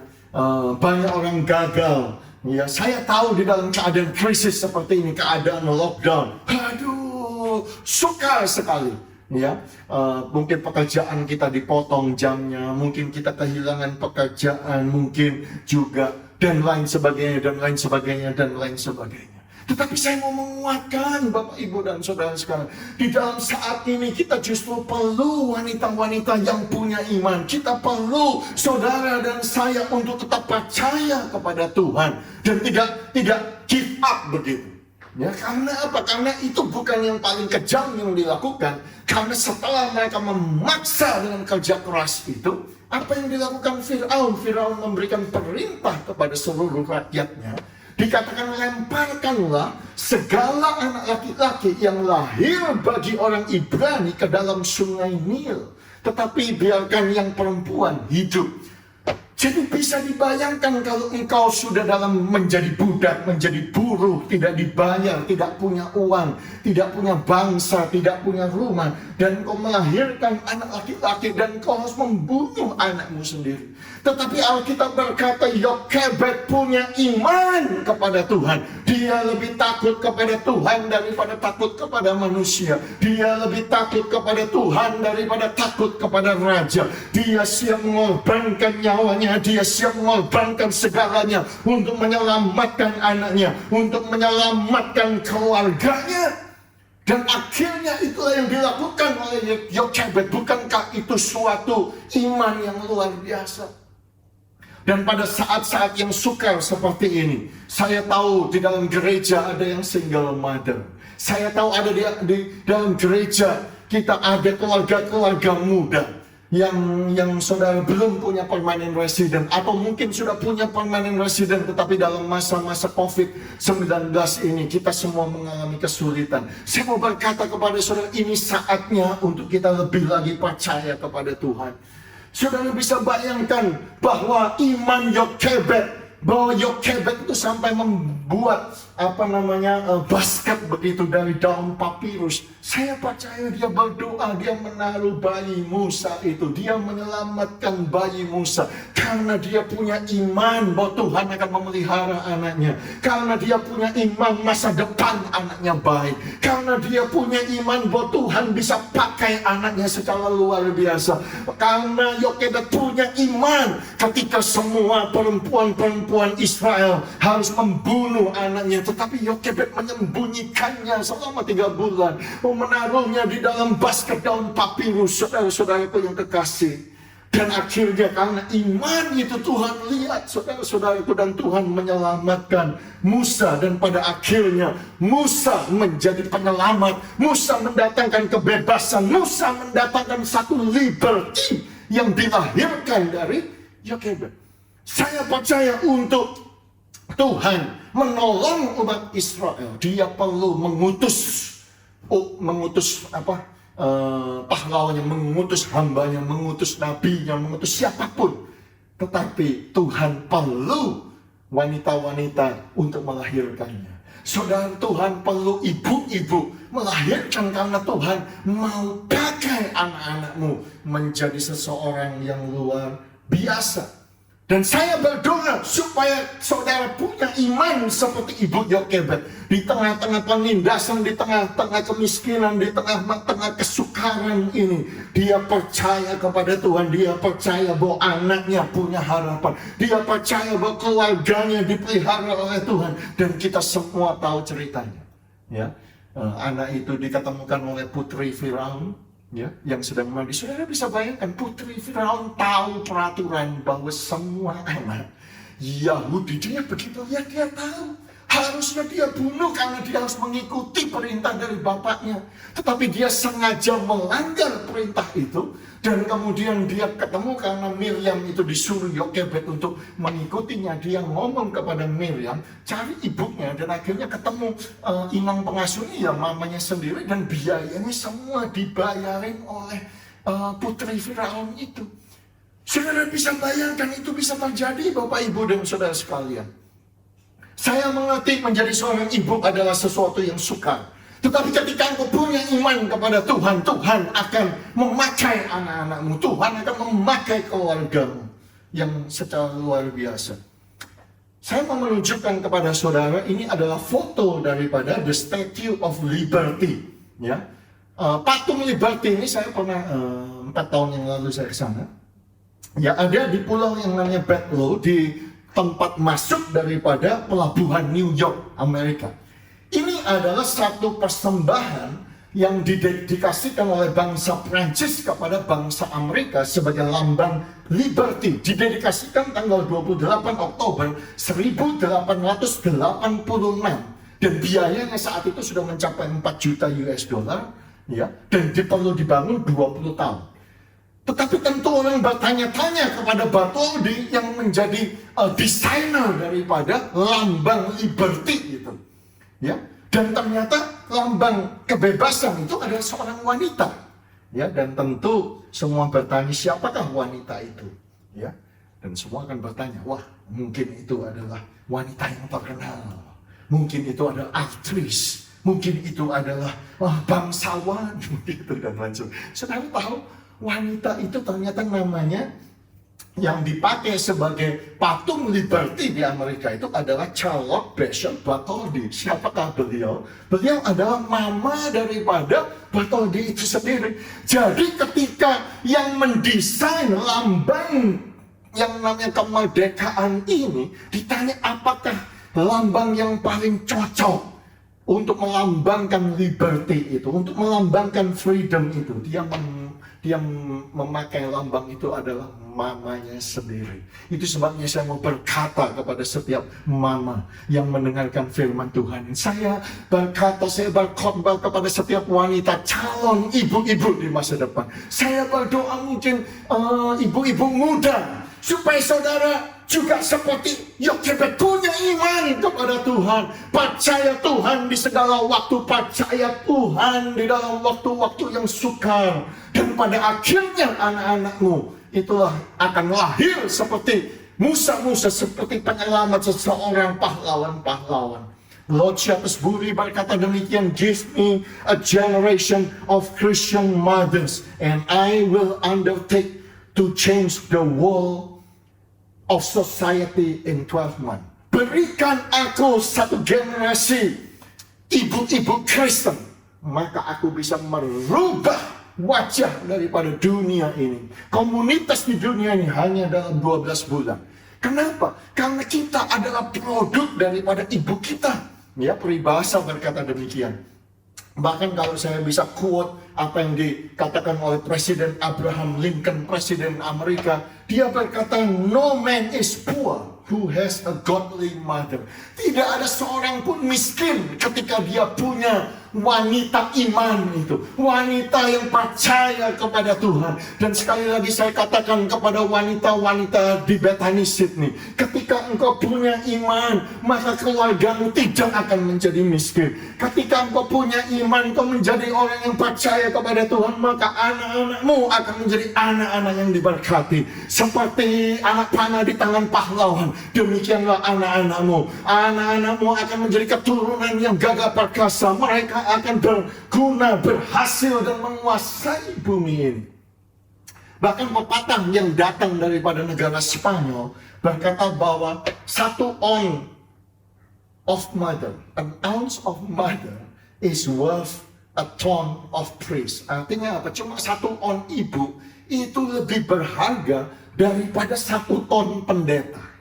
banyak orang gagal. Ya, saya tahu di dalam keadaan krisis seperti ini, keadaan lockdown. Aduh, justru sukar sekali. Ya, mungkin pekerjaan kita dipotong jamnya, mungkin kita kehilangan pekerjaan, mungkin juga dan lain sebagainya, dan lain sebagainya, dan lain sebagainya. Tetapi saya mau menguatkan Bapak, Ibu, dan Saudara sekalian, di dalam saat ini kita justru perlu wanita-wanita yang punya iman. Kita perlu saudara dan saya untuk tetap percaya kepada Tuhan dan tidak give up begitu. Ya, karena apa? Karena itu bukan yang paling kejam yang dilakukan. Karena setelah mereka memaksa dengan kerja keras itu, apa yang dilakukan Firaun? Firaun memberikan perintah kepada seluruh rakyatnya. Dikatakan, lemparkanlah segala anak laki-laki yang lahir bagi orang Ibrani ke dalam sungai Nil. Tetapi biarkan yang perempuan hidup. Jadi bisa dibayangkan kalau engkau sudah dalam menjadi budak, menjadi buruh, tidak dibayar, tidak punya uang, tidak punya bangsa, tidak punya rumah, dan engkau melahirkan anak laki-laki dan engkau harus membunuh anakmu sendiri. Tetapi Alkitab berkata Yokebed punya iman kepada Tuhan. Dia lebih takut kepada Tuhan daripada takut kepada manusia. Dia lebih takut kepada Tuhan daripada takut kepada raja. Dia siap mengorbankan nyawanya. Dia siap mengorbankan segalanya untuk menyelamatkan anaknya, untuk menyelamatkan keluarganya. Dan akhirnya itulah yang dilakukan oleh Yokebed. Bukankah itu suatu iman yang luar biasa? Dan pada saat-saat yang sukar seperti ini, saya tahu di dalam gereja ada yang single mother. Saya tahu ada di dalam gereja kita ada keluarga-keluarga muda yang saudara belum punya permanent resident, atau mungkin sudah punya permanent resident tetapi dalam masa-masa COVID-19 ini kita semua mengalami kesulitan. Saya mau berkata kepada saudara, ini saatnya untuk kita lebih lagi percaya kepada Tuhan. Saudara bisa bayangkan bahwa iman Yokebed, bahwa Yokebed itu sampai membuat basket begitu dari daun papirus. Saya percaya dia berdoa, dia menaruh bayi Musa itu, dia menyelamatkan bayi Musa karena dia punya iman bahwa Tuhan akan memelihara anaknya, karena dia punya iman masa depan anaknya baik, karena dia punya iman bahwa Tuhan bisa pakai anaknya secara luar biasa, karena Yokebed punya iman ketika semua perempuan-perempuan Israel harus membunuh anaknya, tetapi Yokebed menyembunyikannya selama 3 bulan, menaruhnya di dalam basket daun papirus, saudara-saudaraku yang kekasih. Dan akhirnya karena iman itu Tuhan lihat, saudara-saudaraku, dan Tuhan menyelamatkan Musa. Dan pada akhirnya Musa menjadi penyelamat, Musa mendatangkan kebebasan, Musa mendatangkan satu liberty yang dilahirkan dari Yokebed. Saya percaya untuk Tuhan menolong umat Israel, dia perlu mengutus pahlawannya, mengutus hambanya, mengutus nabinya, mengutus siapapun. Tetapi Tuhan perlu wanita-wanita untuk melahirkannya. Saudara, Tuhan perlu ibu-ibu melahirkan karena Tuhan mau pakai anak-anakmu menjadi seseorang yang luar biasa. Dan saya berdoa supaya saudara punya iman seperti ibu Yokebed. Di tengah-tengah penindasan, di tengah-tengah kemiskinan, di tengah-tengah kesukaran ini, dia percaya kepada Tuhan. Dia percaya bahwa anaknya punya harapan. Dia percaya bahwa keluarganya dipelihara oleh Tuhan. Dan kita semua tahu ceritanya. Ya, anak itu diketemukan oleh putri Firaun, ya, yang sedang mandi. Saudara bisa bayangkan, putri Firaun tahu peraturan bahwa semua anak Yahudi, dia begitu lihat, dia tahu harusnya dia bunuh karena dia harus mengikuti perintah dari bapaknya. Tetapi dia sengaja melanggar perintah itu. Dan kemudian dia ketemu karena Miriam itu disuruh Yokebed untuk mengikutinya. Dia ngomong kepada Miriam, cari ibunya. Dan akhirnya ketemu inang pengasuhnya, ya mamanya sendiri. Dan biayanya semua dibayarin oleh putri Firaun itu. Saudara bisa bayangkan itu bisa terjadi, Bapak, Ibu, dan saudara sekalian. Saya mengerti menjadi seorang ibu adalah sesuatu yang sukar. Tetapi ketika engkau punya iman kepada Tuhan, Tuhan akan memakai anak-anakmu, Tuhan akan memakai keluargamu yang secara luar biasa. Saya mau menunjukkan kepada saudara, ini adalah foto daripada The Statue of Liberty. Ya, patung Liberty ini saya pernah 4 tahun yang lalu saya ke sana. Ya, ada di pulau yang namanya Bedloe, di tempat masuk daripada pelabuhan New York, Amerika. Ini adalah satu persembahan yang didedikasikan oleh bangsa Prancis kepada bangsa Amerika sebagai lambang liberty. Didedikasikan tanggal 28 Oktober 1886 dan biayanya saat itu sudah mencapai 4 juta US dollar, ya, dan perlu dibangun 20 tahun. Tetapi tentu orang bertanya-tanya kepada Bartholdi yang menjadi desainer daripada lambang liberty gitu, ya. Dan ternyata lambang kebebasan itu adalah seorang wanita, ya. Dan tentu semua bertanya siapakah wanita itu, ya. Dan semua akan bertanya, wah mungkin itu adalah wanita yang terkenal, mungkin itu adalah aktris, mungkin itu adalah bangsawan, gitu dan lain-lain. Saudara tahu wanita itu ternyata namanya yang dipakai sebagai patung liberty di Amerika itu adalah Charlotte Bishop Bartholdi. Siapakah beliau? Beliau adalah mama daripada Bartholdi itu sendiri. Jadi ketika yang mendesain lambang yang namanya kemerdekaan ini ditanya apakah lambang yang paling cocok untuk melambangkan liberty itu, untuk melambangkan freedom itu, dia memakai lambang itu adalah mamanya sendiri. Itu sebabnya saya mau berkata kepada setiap mama yang mendengarkan firman Tuhan. Saya berkhotbah kepada setiap wanita calon ibu-ibu di masa depan. Saya berdoa mungkin ibu-ibu muda supaya saudara juga seperti Yokebed punya iman kepada Tuhan, percaya Tuhan di segala waktu, percaya Tuhan di dalam waktu-waktu yang sukar, dan pada akhirnya anak-anakmu itulah akan lahir seperti Musa-Musa, seperti penyelamat, seseorang pahlawan-pahlawan. Lord Shaftesbury berkata demikian, give me a generation of Christian mothers and I will undertake to change the world of society in 12 months. Berikan aku satu generasi ibu-ibu Kristen, maka aku bisa merubah wajah daripada dunia ini. Komunitas di dunia ini hanya dalam 12 bulan. Kenapa? Karena kita adalah produk daripada ibu kita. Ya, peribahasa berkata demikian. Bahkan kalau saya bisa quote apa yang dikatakan oleh Presiden Abraham Lincoln, Presiden Amerika, dia berkata, no man is poor who has a godly mother. Tidak ada seorang pun miskin ketika dia punya wanita iman itu, wanita yang percaya kepada Tuhan. Dan sekali lagi saya katakan kepada wanita-wanita di Bethany Sydney, ketika engkau punya iman, maka keluargamu tidak akan menjadi miskin. Ketika engkau punya iman, engkau menjadi orang yang percaya kepada Tuhan, maka anak-anakmu akan menjadi anak-anak yang diberkati. Seperti anak panah di tangan pahlawan, demikianlah anak-anakmu. Anak-anakmu akan menjadi keturunan yang gagah perkasa. Mereka akan berguna, berhasil dan menguasai bumi ini. Bahkan pepatah yang datang daripada negara Spanyol berkata bahwa 1 ounce of mother, an ounce of mother is worth a ton of praise. Artinya apa? Cuma 1 ounce ibu itu lebih berharga daripada 1 ton pendeta.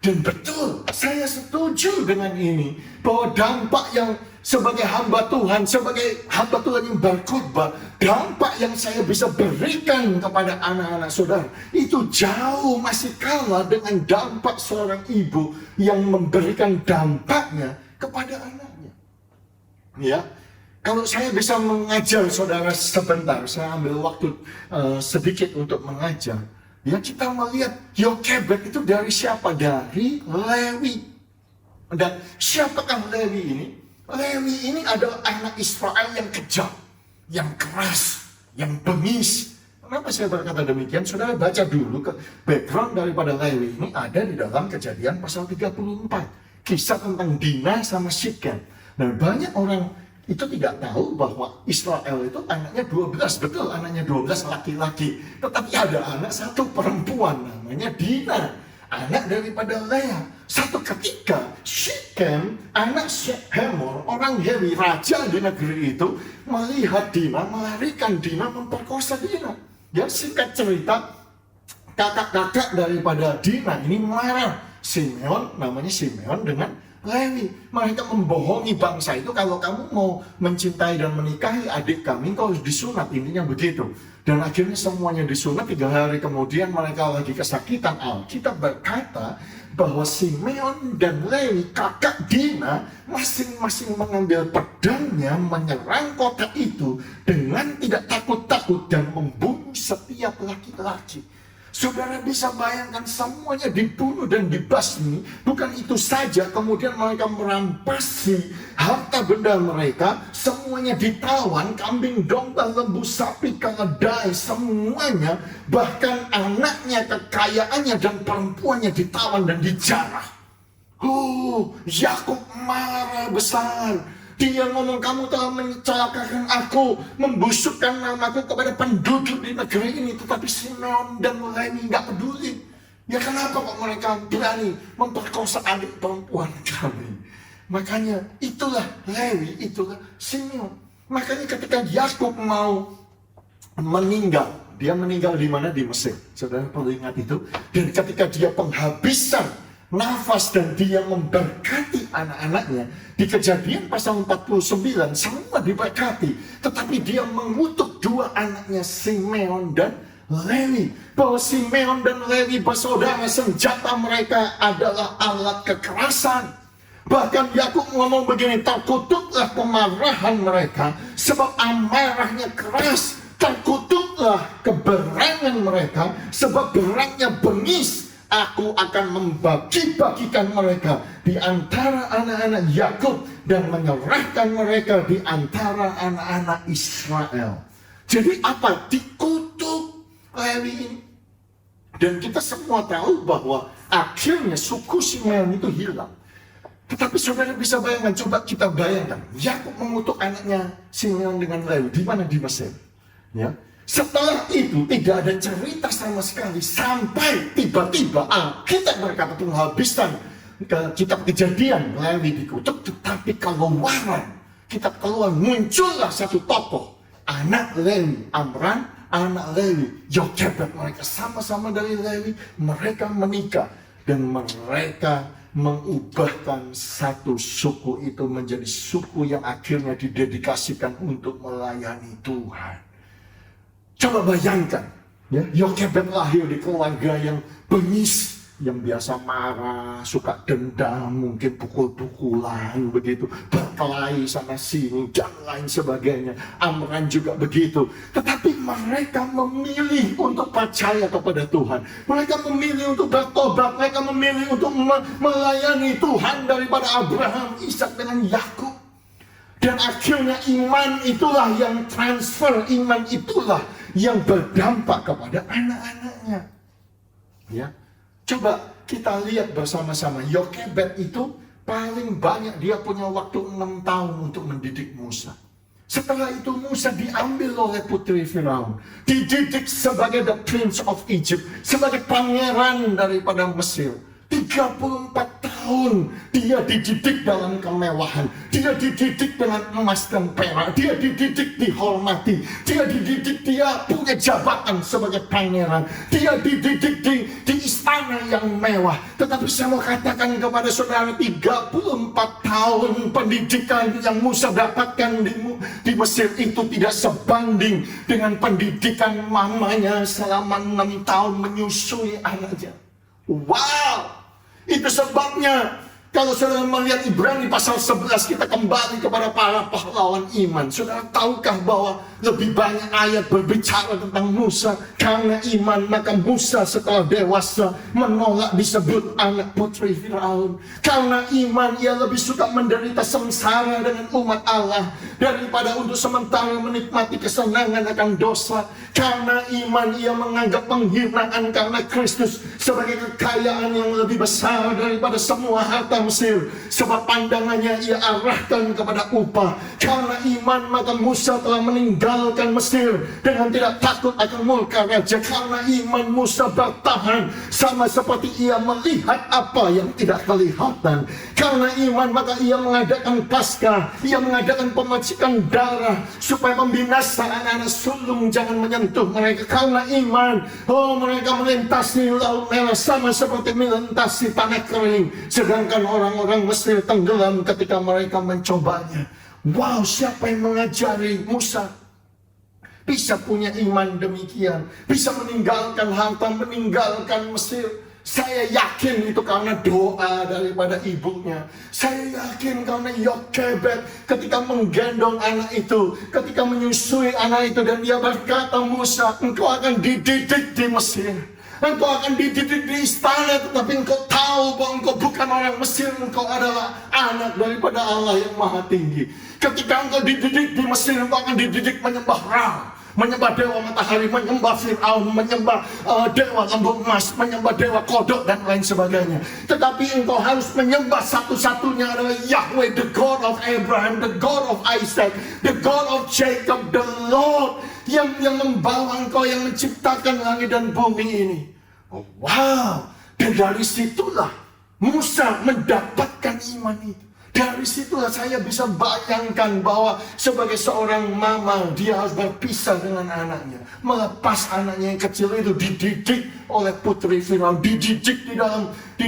Dan betul, saya setuju dengan ini, bahwa dampak yang sebagai hamba Tuhan yang berkhotbah, dampak yang saya bisa berikan kepada anak-anak saudara itu jauh masih kalah dengan dampak seorang ibu yang memberikan dampaknya kepada anaknya. Ya, kalau saya bisa mengajar saudara sebentar, saya ambil waktu sedikit untuk mengajar. Ya, kita melihat Yokebed itu dari siapa? Dari Lewi. Dan siapakah Lewi ini? Lewi ini adalah anak Israel yang kejam, yang keras, yang bengis. Kenapa saya berkata demikian? Saudara baca dulu ke background daripada Lewi ini ada di dalam Kejadian pasal 34. Kisah tentang Dina sama Sikem. Dan banyak orang itu tidak tahu bahwa Israel itu anaknya 12, betul anaknya 12 laki-laki. Tetapi ada anak 1 perempuan namanya Dina. anak daripada Lea. Satu ketika Syichem, anak Hemor, orang Hewi, raja di negeri itu, melihat Dina, melarikan Dina, memperkosa Dina. Ya, singkat cerita, kakak-kakak daripada Dina ini marah. Simeon, namanya Simeon dengan Lewi. Mereka membohongi bangsa itu, kalau kamu mau mencintai dan menikahi adik kami, kau harus disunat, intinya begitu. Dan akhirnya semuanya disunat. 3 hari kemudian mereka lagi kesakitan. Alkitab berkata bahwa Simeon dan Lewi, kakak Dina, masing-masing mengambil pedangnya, menyerang kota itu dengan tidak takut-takut dan membunuh setiap laki-laki. Saudara bisa bayangkan, semuanya dibunuh dan dibasmi. Bukan itu saja, kemudian mereka merampasi harta benda mereka. Semuanya ditawan, kambing, domba, lembu, sapi, keledai, semuanya. Bahkan anaknya, kekayaannya, dan perempuannya ditawan dan dijarah. Yakub marah besar. Dia ngomong, kamu telah mencelakakan aku, membusukkan namaku kepada penduduk di negeri ini. Tetapi Simeon dan Lewi nggak peduli. Ya kenapa kok mereka berani memperkosa adik perempuan kami? Makanya itulah Lewi, itulah Simeon. Makanya ketika Yakub mau meninggal, dia meninggal di mana? Di Mesir. Saudara perlu ingat itu. Dan ketika dia penghabisan nafas dan dia memberkati anak-anaknya, di Kejadian pasal 49 semua diberkati, tetapi dia mengutuk 2 anaknya, Simeon dan Lewi, bahwa Simeon dan Lewi bersaudara, senjata mereka adalah alat kekerasan. Bahkan Yakub ngomong begini, terkutuklah kemarahan mereka sebab amarahnya keras, terkutuklah keberangan mereka sebab berangnya bengis. Aku akan membagi-bagikan mereka di antara anak-anak Yakub dan menyerahkan mereka di antara anak-anak Israel. Jadi apa? Dikutuk Lewi ini. Dan kita semua tahu bahwa akhirnya suku Simeon itu hilang. Tetapi saudara bisa bayangkan, coba kita bayangkan, Yakub mengutuk anaknya Simeon dengan Lewi di mana? Di Mesir. Ya. Setelah itu tidak ada cerita sama sekali, sampai tiba-tiba Alkitab berkata penghabisan kitab Kejadian, Lewi dikutuk. Tetapi keluaran, kitab Keluaran, muncullah satu tokoh, anak Lewi, Amram, anak Lewi, Yokebed. Mereka sama-sama dari Lewi, mereka menikah dan mereka mengubahkan satu suku itu menjadi suku yang akhirnya didedikasikan untuk melayani Tuhan. Coba bayangkan, ya, Yokebed lahir di keluarga yang bengis, yang biasa marah, suka dendam, mungkin pukul-pukulan begitu, berkelahi sana sini dan lain sebagainya. Amram juga begitu. Tetapi mereka memilih untuk percaya kepada Tuhan. Mereka memilih untuk bertobat. Mereka memilih untuk melayani Tuhan daripada Abraham, Ishak dengan Yakub. Dan akhirnya iman itulah yang transfer, iman itulah yang berdampak kepada anak-anaknya. Ya, coba kita lihat bersama-sama. Yokebed itu paling banyak dia punya waktu 6 tahun untuk mendidik Musa. Setelah itu Musa diambil oleh putri Firaun, dididik sebagai the Prince of Egypt, sebagai pangeran daripada Mesir. 34 tahun dia dididik dalam kemewahan, dia dididik dengan emas dan perak, dia dididik dihormati, dia dididik, dia punya jabatan sebagai pangeran, dia dididik di istana yang mewah. Tetapi saya mau katakan kepada saudara, 34 tahun pendidikan yang Musa dapatkan di Mesir itu tidak sebanding dengan pendidikan mamanya selama 6 tahun menyusui anaknya. Wow! Itu sebabnya kalau saudara melihat Ibrani pasal 11, kita kembali kepada para pahlawan iman. Saudara tahukah bahwa lebih banyak ayat berbicara tentang Musa? Karena iman maka Musa setelah dewasa menolak disebut anak putri Firaun. Karena iman ia lebih suka menderita sengsara dengan umat Allah daripada untuk sementara menikmati kesenangan akan dosa. Karena iman ia menganggap penghinaan karena Kristus sebagai kekayaan yang lebih besar daripada semua harta harta Mesir, sebab pandangannya ia arahkan kepada upah. Karena iman maka Musa telah meninggalkan Mesir dengan tidak takut akan murka raja. Karena iman Musa bertahan sama seperti ia melihat apa yang tidak kelihatan. Karena iman maka ia mengadakan Paskah, ia mengadakan pemacikan darah supaya membinasa anak-anak sulung jangan menyentuh mereka. Karena iman, mereka melintasi laut merah sama seperti melintasi tanah kering, sedangkan orang-orang Mesir tenggelam ketika mereka mencobanya. Wow, siapa yang mengajari Musa bisa punya iman demikian, bisa meninggalkan harta, meninggalkan Mesir? Saya yakin itu karena doa daripada ibunya. Saya yakin karena Yokebed ketika menggendong anak itu, ketika menyusui anak itu, dan dia berkata, Musa, engkau akan dididik di Mesir, engkau akan dididik di istana, tetapi engkau tahu bahwa engkau bukan orang Mesir, engkau adalah anak daripada Allah yang maha tinggi. Ketika engkau dididik di Mesir, engkau akan dididik menyembah Ra, menyembah dewa matahari, menyembah Fir'aun, menyembah dewa lampu emas, menyembah dewa kodok dan lain sebagainya. Tetapi engkau harus menyembah satu-satunya adalah Yahweh, the God of Abraham, the God of Isaac, the God of Jacob, the Lord yang membawa engkau, yang menciptakan langit dan bumi ini. Wow, dan dari situlah Musa mendapatkan iman itu. Dari situlah saya bisa bayangkan bahwa sebagai seorang mama, dia harus berpisah dengan anaknya, melepas anaknya yang kecil itu, dididik oleh putri Firaun, dididik di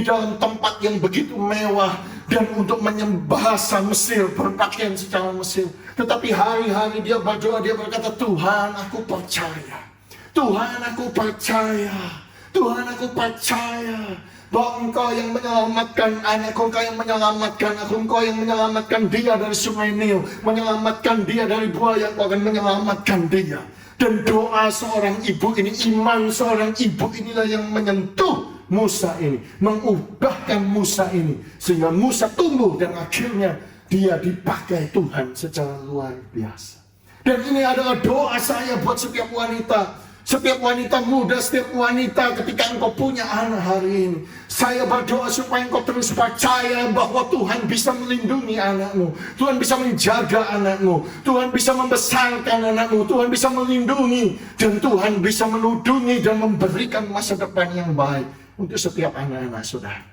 dalam tempat yang begitu mewah, dan untuk menyembah bahasa Mesir, berpakaian secara Mesir. Tetapi hari-hari dia berdoa, dia berkata, Tuhan aku percaya, Tuhan aku percaya, Tuhan aku percaya bahwa engkau yang menyelamatkan anakku, engkau yang menyelamatkan aku, engkau yang menyelamatkan dia dari sungai Nil, menyelamatkan dia dari buaya, engkau akan menyelamatkan dia. Dan doa seorang ibu ini, iman seorang ibu inilah yang menyentuh Musa ini, mengubahkan Musa ini, sehingga Musa tumbuh dan akhirnya dia dipakai Tuhan secara luar biasa. Dan ini adalah doa saya buat setiap wanita, setiap wanita muda, setiap wanita ketika engkau punya anak hari ini. Saya berdoa supaya engkau terus percaya bahwa Tuhan bisa melindungi anakmu, Tuhan bisa menjaga anakmu, Tuhan bisa membesarkan anakmu, Tuhan bisa melindungi, dan Tuhan bisa menudungi dan memberikan masa depan yang baik untuk setiap anak-anak saudara.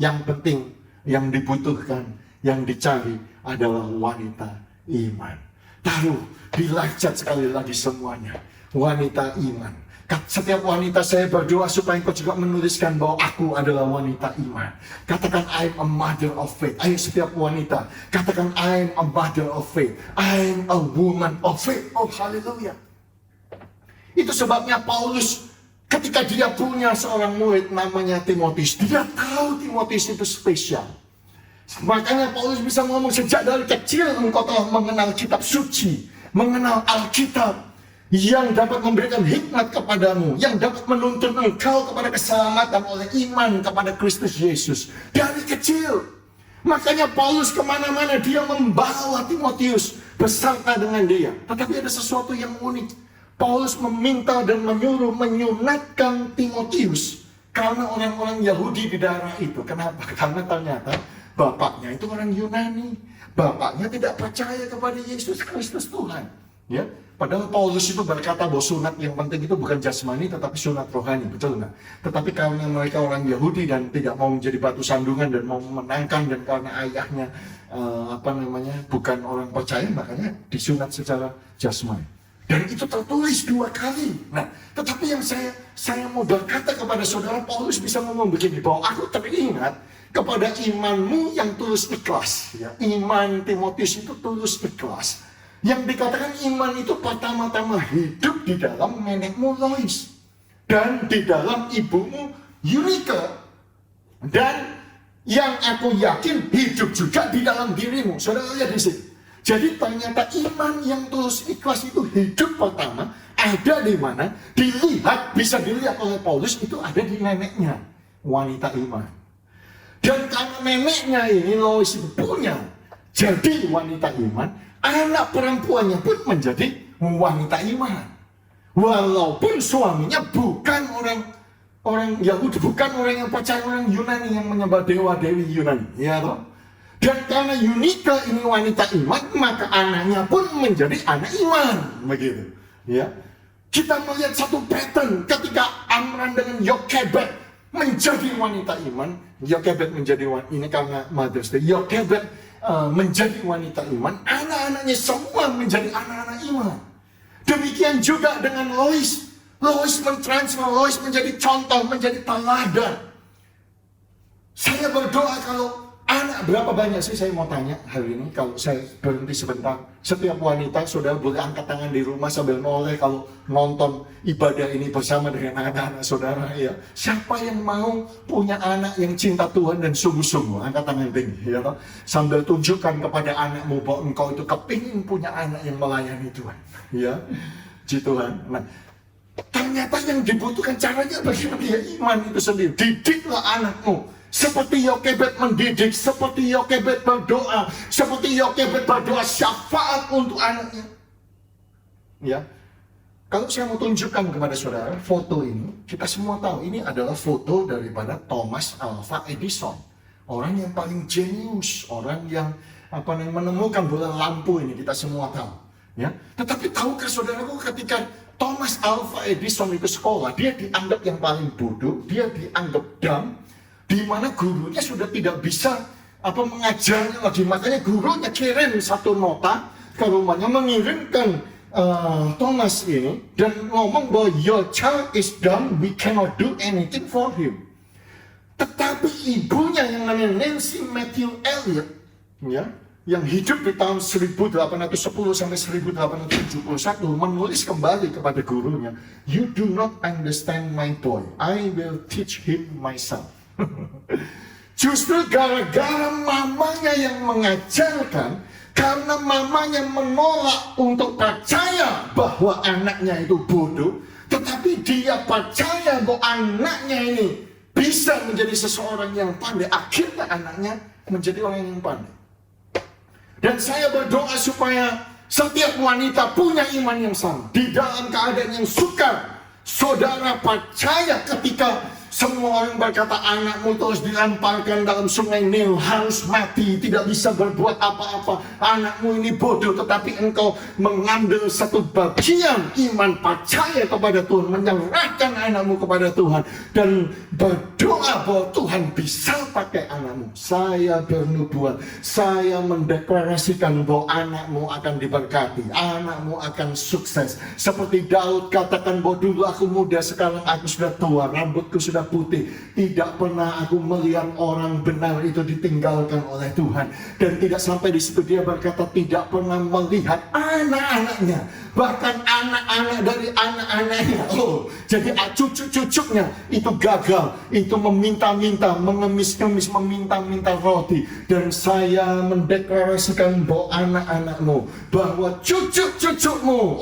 Yang penting, yang dibutuhkan, yang dicari adalah wanita iman. Taruh di live chat sekali lagi semuanya, wanita iman. Setiap wanita saya berdoa supaya engkau juga menuliskan bahwa aku adalah wanita iman. Katakan I'm a mother of faith. Ayo setiap wanita katakan I'm a mother of faith, I'm a woman of faith. Oh haleluya. Itu sebabnya Paulus ketika dia punya seorang murid namanya Timotius, dia tahu Timotius itu spesial. Makanya Paulus bisa ngomong, sejak dari kecil engkau telah mengenal kitab suci, mengenal Alkitab, yang dapat memberikan hikmat kepadamu, yang dapat menuntun engkau kepada keselamatan oleh iman kepada Kristus Yesus dari kecil. Makanya Paulus kemana-mana dia membawa Timotius beserta dengan dia. Tetapi ada sesuatu yang unik. Paulus meminta dan menyuruh menyunatkan Timotius karena orang-orang Yahudi di daerah itu. Kenapa? Karena ternyata bapaknya itu orang Yunani, bapaknya tidak percaya kepada Yesus Kristus Tuhan. Ya, padahal Paulus itu berkata bahwa sunat yang penting itu bukan jasmani tetapi sunat rohani, betul nggak? Tetapi karena mereka orang Yahudi dan tidak mau menjadi batu sandungan dan mau memenangkan, dan karena ayahnya bukan orang percaya, makanya disunat secara jasmani. Dan itu tertulis 2 kali. Nah, tetapi yang saya mau berkata kepada saudara, Paulus bisa ngomong begini, bahwa aku teringat kepada imanmu yang tulus ikhlas. Ya, iman Timotius itu tulus ikhlas. Yang dikatakan iman itu pertama-tama hidup di dalam nenekmu Lois dan di dalam ibumu Yunika, dan yang aku yakin hidup juga di dalam dirimu. Saudara lihat di sini. Jadi ternyata iman yang tulus ikhlas itu hidup pertama ada di mana? Bisa dilihat oleh Paulus, itu ada di neneknya, wanita iman. Dan karena neneknya ini Lois itu punya jadi wanita iman, anak perempuannya pun menjadi wanita iman. Walaupun suaminya bukan orang orang Yahudi, bukan orang yang percaya orang Yunani yang menyembah dewa-dewi Yunani, ya toh? Dan karena Yunika ini wanita iman, maka anaknya pun menjadi anak iman, begitu. Ya, kita melihat satu pattern ketika Amran dengan Yokebed menjadi wanita iman. Yokebed menjadi wanita, ini karena Mother's Day. Yokebed menjadi wanita iman, anak-anaknya semua menjadi anak-anak iman. Demikian juga dengan Lois. Lois mentransfer, Lois menjadi contoh, menjadi teladan. Saya berdoa kalau anak, berapa banyak sih, saya mau tanya hari ini, kalau saya berhenti sebentar. Setiap wanita, saudara boleh angkat tangan di rumah sambil noleh kalau nonton ibadah ini bersama dengan anak-anak saudara, ya. Siapa yang mau punya anak yang cinta Tuhan dan sungguh-sungguh? Angkat tangan tinggi, ya toh? Sambil tunjukkan kepada anakmu bahwa engkau itu kepingin punya anak yang melayani Tuhan, ya. Puji Tuhan. Nah, ternyata yang dibutuhkan caranya bagaimana dia iman itu sendiri. Didiklah anakmu seperti Yokebed mendidik, seperti Yokebed berdoa, seperti Yokebed berdoa syafaat untuk anaknya. Ya, kalau saya mau tunjukkan kepada saudara foto ini, kita semua tahu ini adalah foto daripada Thomas Alva Edison, orang yang paling jenius, orang yang menemukan bola lampu ini, kita semua tahu. Ya, tetapi tahukah saudaraku, ketika Thomas Alva Edison itu sekolah, dia dianggap yang paling bodoh, dia dianggap dumb, di mana gurunya sudah tidak bisa mengajarnya lagi. Makanya gurunya kirim satu nota ke rumahnya, mengirimkan Thomas ini dan ngomong bahwa your child is dumb, we cannot do anything for him. Tetapi ibunya yang namanya Nancy Matthew Elliot, ya, yang hidup di tahun 1810 sampai 1871, menulis kembali kepada gurunya, you do not understand my boy, I will teach him myself. Justru gara-gara mamanya yang mengajarkan, karena mamanya menolak untuk percaya bahwa anaknya itu bodoh, tetapi dia percaya bahwa anaknya ini bisa menjadi seseorang yang pandai, akhirnya anaknya menjadi orang yang pandai. Dan saya berdoa supaya setiap wanita punya iman yang sama. Di dalam keadaan yang sukar, saudara percaya ketika semua orang berkata anakmu terus dilemparkan dalam sungai Nil, harus mati, tidak bisa berbuat apa-apa, anakmu ini bodoh, tetapi engkau mengambil satu bagian iman, percaya kepada Tuhan, menyerahkan anakmu kepada Tuhan, dan berdoa bahwa Tuhan bisa pakai anakmu. Saya bernubuat, saya mendeklarasikan bahwa anakmu akan diberkati, anakmu akan sukses. Seperti Daud katakan bahwa dulu aku muda, sekarang aku sudah tua, rambutku sudah putih. Tidak pernah aku melihat orang benar itu ditinggalkan oleh Tuhan. Dan tidak sampai di situ, dia berkata tidak pernah melihat anak-anaknya, bahkan anak-anak dari anak-anaknya, jadi cucu-cucunya itu gagal, itu meminta-minta, mengemis-ngemis, meminta-minta roti. Dan saya mendeklarasikan bahwa anak-anakmu, bahwa cucu-cucumu,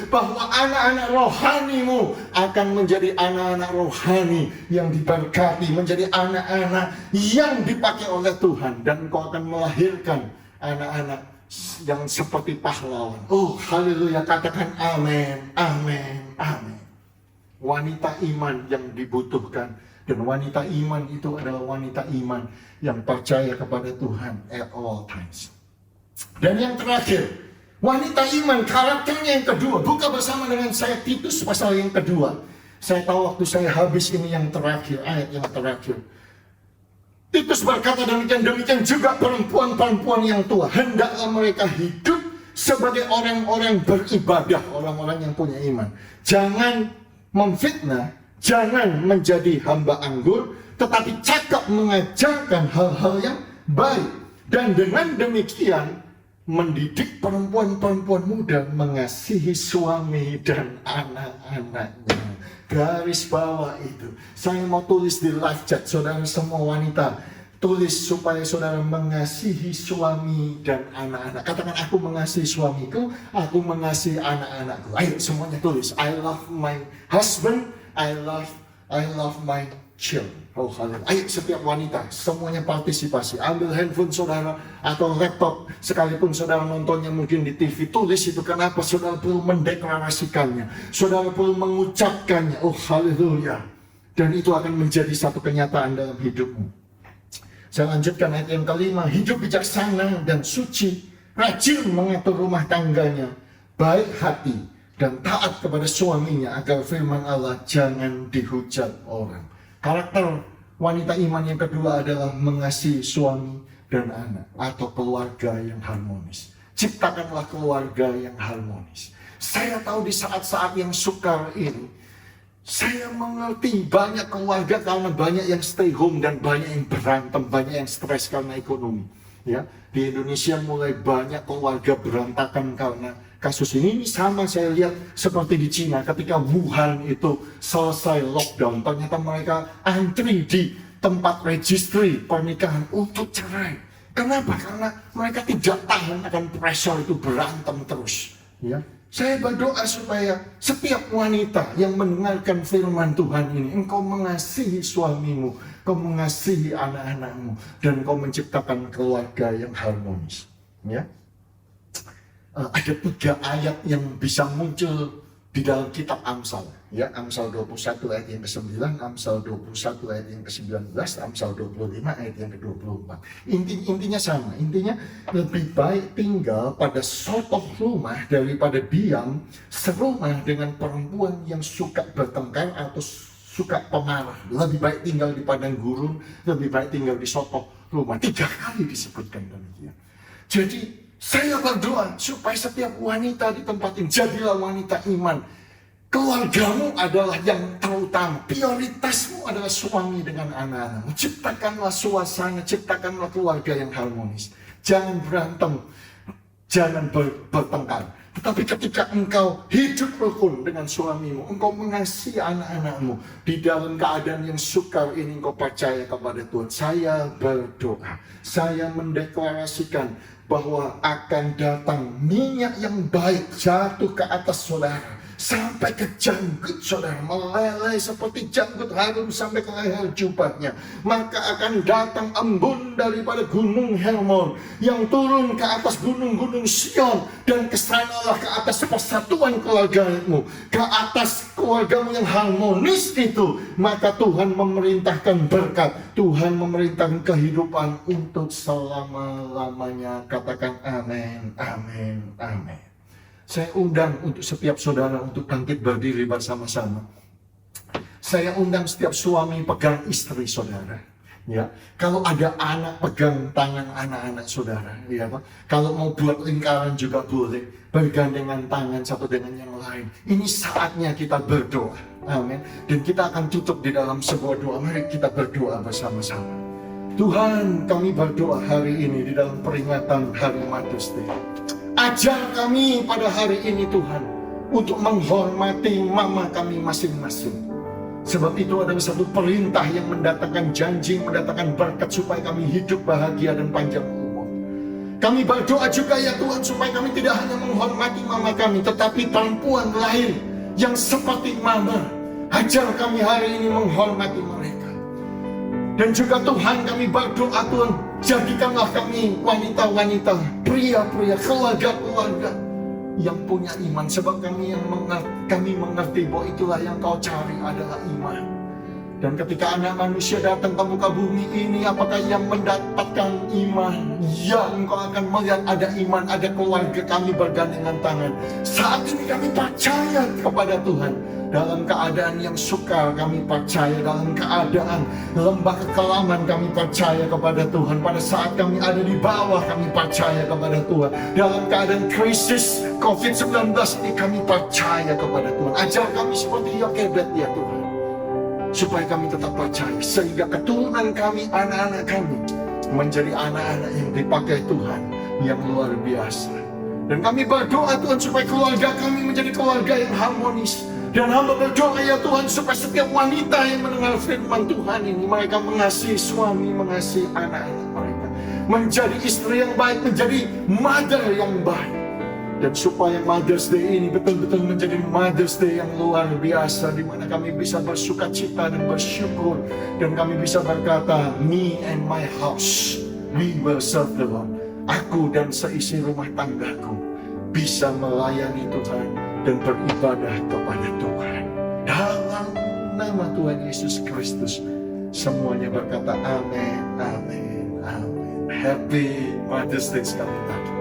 bahwa anak-anak rohanimu akan menjadi anak-anak rohani yang diberkati, menjadi anak-anak yang dipakai oleh Tuhan, dan engkau akan melahirkan anak-anak yang seperti pahlawan. Haleluya, katakan amin, amin, amin. Wanita iman yang dibutuhkan, dan wanita iman itu adalah wanita iman yang percaya kepada Tuhan at all times. Dan yang terakhir, wanita iman karakternya yang kedua. Buka bersama dengan saya Titus pasal yang kedua. Saya tahu waktu saya habis, ini yang terakhir, ayat yang terakhir. Titus berkata demikian juga perempuan-perempuan yang tua, hendaklah mereka hidup sebagai orang-orang beribadah, orang-orang yang punya iman. Jangan memfitnah, jangan menjadi hamba anggur, tetapi cakap mengajarkan hal-hal yang baik. Dan dengan demikian mendidik perempuan-perempuan muda mengasihi suami dan anak-anaknya. Garis bawah itu, saya mau tulis di live chat, saudara semua wanita, tulis supaya saudara mengasihi suami dan anak-anak. Katakan, aku mengasihi suamiku, aku mengasihi anak-anakku. Ayo semuanya tulis, I love my husband, I love my children. Haleluya. Ayo setiap wanita, semuanya partisipasi. Ambil handphone saudara atau laptop, sekalipun saudara nontonnya mungkin di TV, tulis itu. Kenapa? Saudara perlu mendeklarasikannya, saudara perlu mengucapkannya. Haleluya. Dan itu akan menjadi satu kenyataan dalam hidupmu. Saya lanjutkan ayat yang kelima. Hidup bijaksana dan suci, rajin mengatur rumah tangganya, baik hati dan taat kepada suaminya, agar firman Allah jangan dihujat orang. Karakter wanita iman yang kedua adalah mengasihi suami dan anak atau keluarga yang harmonis. Ciptakanlah keluarga yang harmonis. Saya tahu di saat-saat yang sukar ini, saya mengerti banyak keluarga karena banyak yang stay home dan banyak yang berantem, banyak yang stres karena ekonomi. Ya, di Indonesia mulai banyak keluarga berantakan karena kasus ini. Sama saya lihat seperti di Cina ketika Wuhan itu selesai lockdown, ternyata mereka antri di tempat registry pernikahan untuk cerai. Kenapa? Karena mereka tidak tahan akan pressure itu, berantem terus. Ya, saya berdoa supaya setiap wanita yang mendengarkan firman Tuhan ini, engkau mengasihi suamimu, kau mengasihi anak-anakmu, dan kau menciptakan keluarga yang harmonis. Ya, ada 3 ayat yang bisa muncul di dalam kitab Amsal. Ya, Amsal 21 ayat yang ke-9, Amsal 21 ayat yang ke-19, Amsal 25 ayat yang ke-24. Intinya sama. Intinya lebih baik tinggal pada suatu rumah daripada diam serumah dengan perempuan yang suka bertengkar atau suka pemarah. Lebih baik tinggal di padang gurun, lebih baik tinggal di suatu rumah. 3 kali disebutkan demikian. Jadi saya berdoa supaya setiap wanita di tempat ini jadilah wanita iman. Keluargamu adalah yang terutama. Prioritasmu adalah suami dengan anak-anakmu. Ciptakanlah suasana, ciptakanlah keluarga yang harmonis. Jangan berantem, jangan bertengkar. Tetapi ketika engkau hidup rukun dengan suamimu, engkau mengasihi anak-anakmu, di dalam keadaan yang sukar ini engkau percaya kepada Tuhan. Saya berdoa, saya mendeklarasikan bahwa akan datang minyak yang baik jatuh ke atas saudara, sampai ke janggut saudara, meleleh seperti janggut harum sampai ke leher jubahnya. Maka akan datang embun daripada gunung Hermon yang turun ke atas gunung-gunung Sion, dan kesanalah ke atas persatuan keluargamu, ke atas keluargamu yang harmonis itu. Maka Tuhan memerintahkan berkat, Tuhan memerintahkan kehidupan untuk selama-lamanya. Katakan amin, amin, amin. Saya undang untuk setiap saudara untuk bangkit berdiri bersama-sama. Saya undang setiap suami pegang istri saudara. Ya, kalau ada anak pegang tangan anak-anak saudara. Ya, kalau mau buat lingkaran juga boleh, bergandengan tangan satu dengan yang lain. Ini saatnya kita berdoa. Amin. Dan kita akan tutup di dalam sebuah doa. Mari kita berdoa bersama-sama. Tuhan, kami berdoa hari ini di dalam peringatan Hari Mother's Day. Ajar kami pada hari ini Tuhan untuk menghormati mama kami masing-masing. Sebab itu adalah satu perintah yang mendatangkan janji, mendatangkan berkat supaya kami hidup bahagia dan panjang umur. Kami berdoa juga ya Tuhan supaya kami tidak hanya menghormati mama kami, tetapi perempuan lain yang seperti mama. Ajar kami hari ini menghormati mereka. Dan juga Tuhan kami berdoa Tuhan, jadikanlah kami wanita-wanita, pria-pria, keluarga-keluarga yang punya iman. Sebab kami mengerti bahwa itulah yang kau cari adalah iman. Dan ketika anak manusia datang ke muka bumi ini, apakah yang mendapatkan iman? Ya, engkau akan melihat ada iman, ada keluarga kami bergandengan tangan. Saat ini kami percaya kepada Tuhan. Dalam keadaan yang sukar kami percaya, dalam keadaan lembah kekelaman kami percaya kepada Tuhan. Pada saat kami ada di bawah kami percaya kepada Tuhan. Dalam keadaan krisis COVID-19 ini kami percaya kepada Tuhan. Ajar kami seperti Yokebed ya Tuhan, supaya kami tetap percaya, sehingga keturunan kami, anak-anak kami menjadi anak-anak yang dipakai Tuhan yang luar biasa. Dan kami berdoa Tuhan supaya keluarga kami menjadi keluarga yang harmonis. Dan hamba berdoa ya Tuhan supaya setiap wanita yang mendengar firman Tuhan ini, mereka mengasihi suami, mengasihi anak-anak mereka, menjadi istri yang baik, menjadi mother yang baik. Dan supaya Mother's Day ini betul-betul menjadi Mother's Day yang luar biasa, di mana kami bisa bersuka cita dan bersyukur, dan kami bisa berkata, me and my house, we will serve the Lord. Aku dan seisi rumah tanggaku bisa melayani Tuhan dan beribadah kepada Tuhan. Dalam dalam nama Tuhan Yesus Kristus. Semuanya berkata amin, amin, amin. Happy Mother's Day sekali lagi.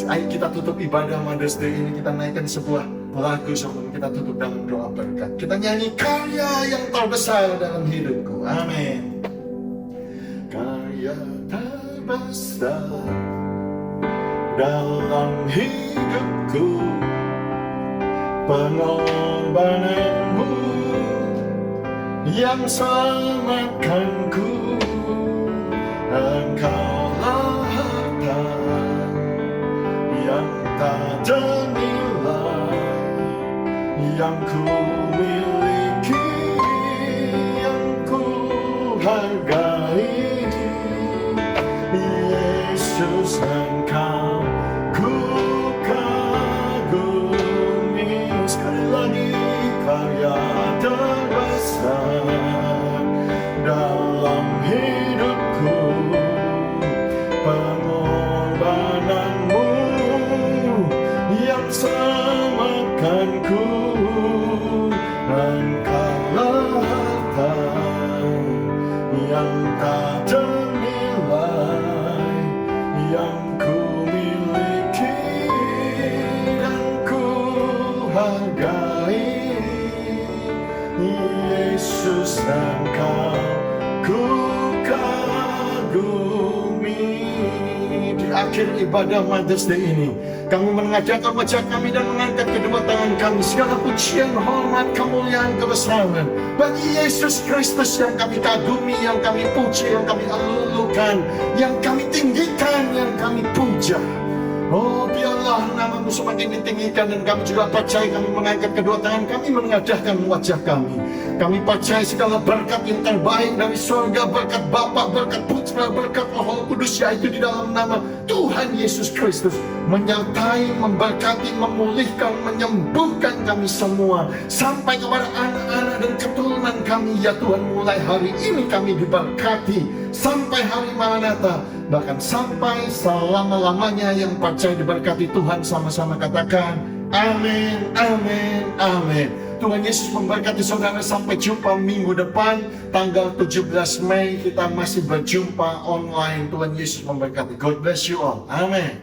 Ayo kita tutup ibadah Mother's Day ini, kita naikkan sebuah lagu sebelum kita tutup dalam doa berkat. Kita nyanyi karya yang terbesar dalam hidupku. Amin. Karya terbesar dalam hidupku, pengorbananmu yang selamatkanku. Engkaulah harta yang tak ternilai yang ku miliki, yang ku hargai. Yesus, Engkau ku kagumi. Sekali lagi, karya terbesar dalam hidupku, pengorbananmu yang selamatkanku. Engkaulah harta yang tak ternilai yang ku miliki dan ku hargai. Yesus, Engkau ku kagumi. Di akhir ibadah Mother's Day ini, kami mengajak wajah kami dan mengangkat kedua tangan kami. Segala pujian, hormat, kemuliaan, kebesaran bagi Yesus Kristus yang kami kagumi, yang kami puji, yang kami alulukan, yang kami tinggikan, yang kami puja. Oh, biarlah namamu semakin ditinggikan, dan kami juga percaya. Kami mengangkat kedua tangan kami, mengadahkan wajah kami. Kami percaya segala berkat yang terbaik dari surga, berkat Bapa, berkat Putra, berkat Roh Kudus, yaitu di dalam nama Tuhan Yesus Kristus, menyertai, memberkati, memulihkan, menyembuhkan kami semua, sampai kepada anak-anak dan keturunan kami. Ya Tuhan, mulai hari ini kami diberkati sampai hari Maranatha, bahkan sampai selama-lamanya. Yang percaya diberkati Tuhan sama-sama katakan amin, amin, amin. Tuhan Yesus memberkati saudara. Sampai jumpa minggu depan tanggal 17 Mei, kita masih berjumpa online. Tuhan Yesus memberkati. God bless you all. Amin.